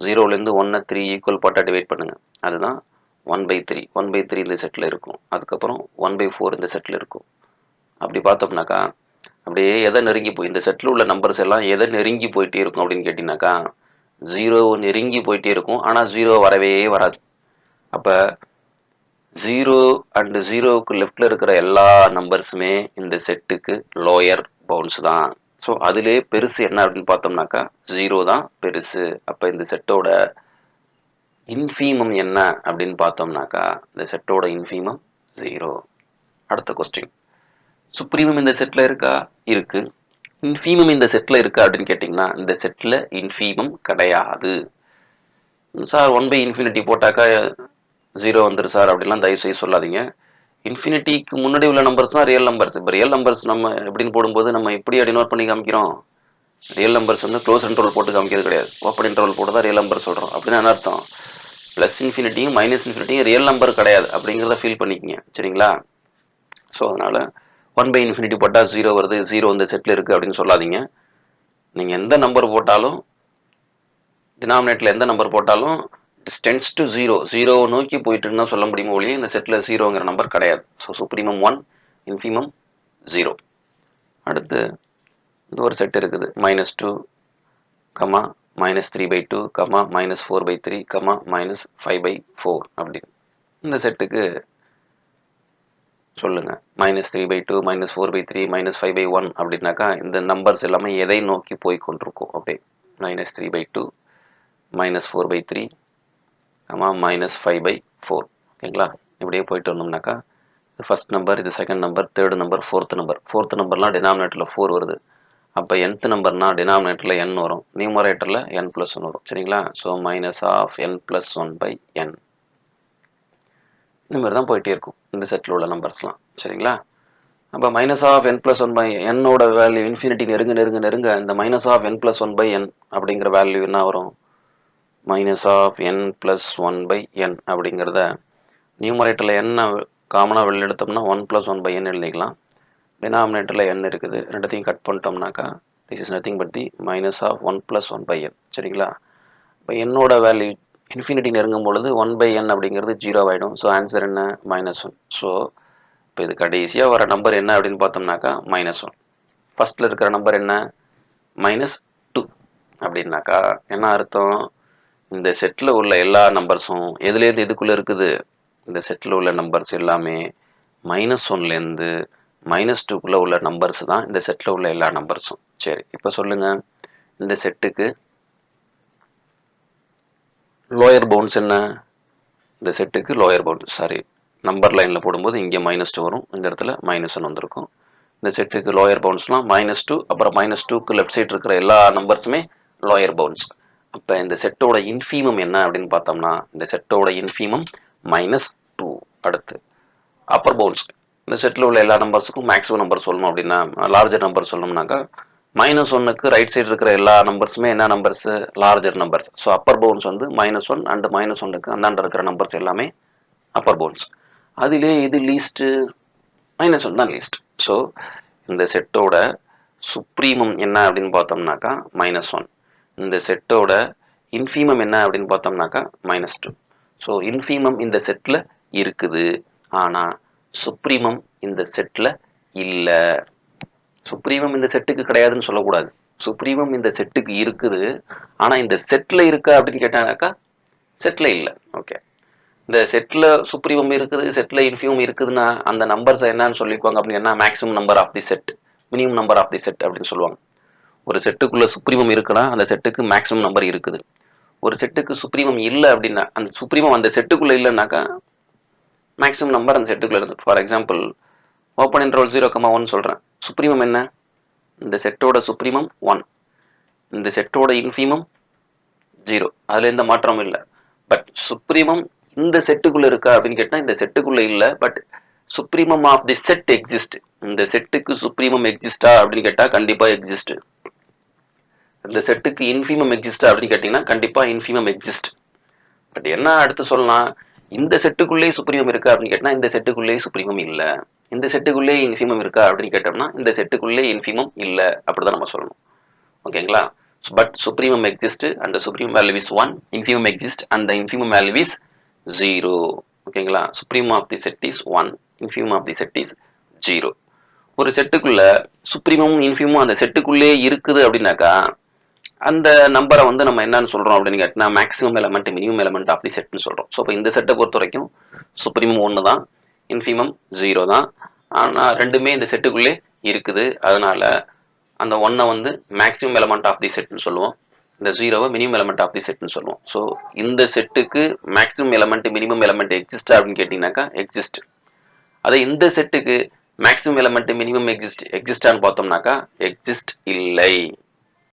0லேருந்து 1 3 ஈக்குவல் பார்ட்டாக டிவைட் பண்ணுங்கள், அதுதான் 1/3. 1/3 இந்த செட்டில் இருக்கும். அதுக்கப்புறம் 1/4 இந்த செட்டில் இருக்கும். அப்படி பார்த்தோம்னாக்கா அப்படியே எதை நெருங்கி போய் இந்த செட்டில் உள்ள நம்பர்ஸ் எல்லாம் எதை நெருங்கி போயிட்டே இருக்கும் அப்படின்னு கேட்டிங்கனாக்கா 0 நெருங்கி போயிட்டே இருக்கும். ஆனால் 0 வரவே வராது. அப்போ 0 அண்ட் 0க்கு லெஃப்டில் இருக்கிற எல்லா நம்பர்ஸுமே இந்த செட்டுக்கு லோயர் பவுண்ட்ஸ் தான். ஸோ அதிலே பெருசு என்ன அப்படின்னு பார்த்தோம்னாக்கா 0 தான் பெருசு. அப்போ இந்த செட்டோட இன்ஃபீமம் என்ன அப்படின்னு பார்த்தோம்னாக்கா இந்த செட்டோட இன்ஃபீமம் 0. அடுத்த கொஸ்டின், சுப்ரீமம் இந்த செட்டில் இருக்கா? இருக்கு. இன்ஃபீமம் இந்த செட்டில் இருக்கா அப்படின்னு கேட்டிங்கன்னா இந்த செட்டில் இன்ஃபீமம் கிடையாது. சார் 1/∞ போட்டாக்கா 0 வந்துரு சார் அப்படிலாம் தயவு செய்து சொல்லாதீங்க. இன்ஃபினிட்டிக்கு முன்னாடி உள்ள நம்பர்ஸ் தான் ரியல் நம்பர்ஸ். இப்போ ரியல் நம்பர்ஸ் நம்ம எப்படின்னு போடும்போது நம்ம எப்படி அப்படி நோட் பண்ணி காமிக்கிறோம்? ரியல் நம்பர்ஸ் வந்து க்ளோஸ் இன்டர்வல் போட்டு காமிக்கிறது கிடையாது, ஓப்பன் இன்டர்வல் போட்டு தான் ரியல் நம்பர் சொல்கிறோம். அப்படின்னு என்ன அர்த்தம்? ப்ளஸ் இன்ஃபினிட்டியும் மைனஸ் இன்ஃபினிட்டியும் ரியல் நம்பர் கிடையாது அப்படிங்கிறத ஃபீல் பண்ணிக்கிங்க, சரிங்களா? ஸோ அதனால் 1 by infinity போட்டால் 0 வருது, 0 இந்த செட்டில் இருக்குது அப்படின்னு சொல்லாதீங்க. நீங்கள் எந்த நம்பர் போட்டாலும், டினாமினேட்டில் எந்த நம்பர் போட்டாலும் டென்ஸ் டு 0, 0 நோக்கி போயிட்டுன்னு தான் சொல்ல முடியுமோ ஒழிய இந்த செட்டில் 0ங்கிற நம்பர் கிடையாது. So supremum 1, infimum 0. அடுத்து இந்த ஒரு செட் இருக்குது, -2, -3/2, -4/3, -5/4 அப்படின்னு. இந்த செட்டுக்கு சொல்லுங்க, -3/2, -4/3, -5/1 அப்படின்னாக்கா இந்த நம்பர்ஸ் எல்லாமே எதை நோக்கி போய் கொண்டிருக்கும்? அப்படியே -3/2, -4/3, -5/4. ஓகேங்களா? இப்படியே போயிட்டு வந்தோம்னாக்கா ஃபர்ஸ்ட் நம்பர், இது second number, third number, fourth நம்பர்லாம் டினாமினேட்டரில் 4 வருது. அப்போ nth நம்பர்னா டினாமினேட்டரில் n வரும், நியூமரேட்டரில் n+1 வரும். சரிங்களா? So -n+1/n. இந்த மாதிரி தான் போயிட்டே இருக்கும் இந்த செட்டில் உள்ள நம்பர்ஸ்லாம். சரிங்களா? அப்போ -n+1/n வேல்யூ இன்ஃபினிட்டி நெருங்க இந்த -n+1/n அப்படிங்கிற வேல்யூ என்ன வரும்? -n+1/n அப்படிங்கிறத நியூமரேட்டரில் n காமனாக வெளில எடுத்தோம்னா 1+1/n எழுதிக்கலாம். டினாமினேட்டரில் n இருக்குது, ரெண்டுத்தையும் கட் பண்ணிட்டோம்னாக்கா this is nothing but the -1+1/n. சரிங்களா? இப்போ என்னோட வேல்யூ இன்ஃபினிட்டி நெருங்கும் பொழுது 1/n அப்படிங்கிறது 0 ஆகிடும். ஸோ ஆன்சர் என்ன? -1. ஸோ இப்போ இது கடைசியாக வர நம்பர் என்ன அப்படின்னு பார்த்தோம்னாக்கா -1. ஃபர்ஸ்ட்டில் இருக்கிற நம்பர் என்ன? -2 அப்படின்னாக்கா என்ன அர்த்தம்? இந்த செட்டில் உள்ள எல்லா நம்பர்ஸும் எதுலேருந்து எதுக்குள்ளே இருக்குது? இந்த செட்டில் உள்ள நம்பர்ஸ் எல்லாமே -1லேருந்து -2க்குள்ளே உள்ள நம்பர்ஸ் தான் இந்த செட்டில் உள்ள எல்லா நம்பர்ஸும். சரி, இப்போ சொல்லுங்கள், இந்த செட்டுக்கு லோயர் பவுண்ட்ஸ் என்ன? இந்த செட்டுக்கு லோயர் பவுண்ட், சாரி, நம்பர் லைனில் போடும்போது இங்கே -2 வரும், இந்த இடத்துல -1 வந்திருக்கும். இந்த செட்டுக்கு லோயர் பவுண்ட்ஸ்லாம் -2, அப்புறம் -2க்கு லெஃப்ட் சைடு இருக்கிற எல்லா நம்பர்ஸுமே லோயர் பவுண்ட்ஸ். அப்போ இந்த செட்டோட இன்ஃபீமம் என்ன அப்படின்னு பார்த்தோம்னா, இந்த செட்டோட இன்ஃபீமம் -2. அடுத்து அப்பர் பவுண்ட்ஸ், இந்த செட்டில் உள்ள எல்லா நம்பர்ஸுக்கும் மேக்ஸிமம் நம்பர் சொல்லணும் அப்படின்னா, லார்ஜர் நம்பர் சொல்லணும்னாக்கா -1க்கு ரைட் சைடு இருக்கிற எல்லா நம்பர்ஸுமே என்ன numbers? Larger numbers. So Appar pounds வந்து -1 அண்ட் -1க்கு அந்தாண்ட இருக்கிற நம்பர்ஸ் எல்லாமே அப்பர் பவுண்ட்ஸ். அதிலே இது லீஸ்ட்டு, -1 தான் லீஸ்ட். ஸோ இந்த செட்டோட சுப்ரீமம் என்ன அப்படின்னு பார்த்தோம்னாக்கா -1. இந்த செட்டோட இன்ஃபீமம் என்ன அப்படின்னு பார்த்தோம்னாக்கா -2. ஸோ இன்ஃபீமம் இந்த செட்டில் இருக்குது, ஆனால் சுப்ரீமம் இந்த செட்டில் இல்லை. சுப்ரீமம் இந்த செட்டுக்கு கிடையாதுன்னு சொல்லக்கூடாது. சுப்ரீமம் இந்த செட்டுக்கு இருக்குது, ஆனால் இந்த செட்டில் இருக்கா அப்படின்னு கேட்டானாக்கா செட்டில் இல்லை. ஓகே, இந்த செட்டில் சுப்ரீமம் இருக்குது, செட்டில் இன்ஃபீமம் இருக்குதுன்னா அந்த நம்பர்ஸை என்னன்னு சொல்லிக்குவாங்க அப்படின்னா maximum number of the set, minimum number of the set அப்படின்னு சொல்லுவாங்க. ஒரு செட்டுக்குள்ளே சுப்ரீமம் இருக்குன்னா அந்த செட்டுக்கு மேக்ஸிமம் நம்பர் இருக்குது. ஒரு செட்டுக்கு சுப்ரீமம் இல்லை அப்படின்னா அந்த சுப்ரீமம் அந்த செட்டுக்குள்ளே இல்லைன்னாக்கா மேக்ஸிமம் நம்பர் அந்த செட்டுக்குள்ளே இருந்து. ஃபார் எக்ஸாம்பிள், ஓப்பன் இன்டர்வல் 0,1 சொல்கிறேன். சுப்ரீமம் என்ன? இந்த செட்டோட சுப்ரீமம் 1, இந்த செட்டோட இன்ஃபீமம் 0, அதில் எந்த மாற்றமும் இல்லை. பட் சுப்ரீமம் இந்த செட்டுக்குள்ளே இருக்கா அப்படின்னு கேட்டால் இந்த செட்டுக்குள்ளே இல்லை, but supremum of the set exist. இந்த செட்டுக்கு சுப்ரீமம் எக்ஸிஸ்டா அப்படின்னு கேட்டால் கண்டிப்பாக எக்ஸிஸ்ட். இந்த செட்டுக்கு இன்ஃபீமம் எக்ஸிஸ்டா அப்படின்னு கேட்டிங்கன்னா கண்டிப்பாக இன்ஃபீமம் எக்ஸிஸ்ட். பட் என்ன அடுத்து சொல்லலாம், இந்த செட்டுக்குள்ளேயே சுப்ரீமம் இருக்கா அப்படின்னு கேட்டால் இந்த செட்டுக்குள்ளேயே சுப்ரீமம் இல்லை. இந்த செட்டுக்குள்ளே இன்ஃபீமம் இருக்கா அப்படின்னு கேட்டோம்னா இந்த செட்டுக்குள்ளே இன்ஃபீமம் இல்லை, அப்படிதான் நம்ம சொல்லணும். ஓகேங்களா? But supremum exist and the supreme value is 1, infimum exist and the infimum value is 0. ஓகேங்களா? Supremum of the set is 1, infimum of the set is 0. ஒரு செட்டுக்குள்ள சுப்ரீமமும் இன்ஃபீமமும் அந்த செட்டுக்குள்ளே இருக்குது அப்படின்னாக்கா அந்த நம்பரை வந்து நம்ம என்னன்னு சொல்றோம் அப்படின்னு கேட்டினா maximum element, minimum element of the செட்னு சொல்றோம். ஸோ இப்போ இந்த செட்டை பொறுத்த வரைக்கும் சுப்ரீமம் 1 தான், இன்ஃபீமம் 0 தான். ஆனால் ரெண்டுமே இந்த செட்டுக்குள்ளே இருக்குது, அதனால அந்த 1 வந்து மேக்ஸிமம் எலமெண்ட் ஆஃப் தி செட்னு சொல்லுவோம், இந்த 0வை மினிமம் எலமெண்ட் ஆஃப் தி செட்னு சொல்லுவோம். ஸோ இந்த செட்டுக்கு maximum element, minimum element exist அப்படின்னு கேட்டிங்கனாக்கா எக்ஸிஸ்ட். அதே இந்த செட்டுக்கு மேக்ஸிமம் எலமெண்ட், மினிமம் எக்ஸிஸ்டான்னு பார்த்தோம்னாக்கா எக்ஸிஸ்ட் இல்லை.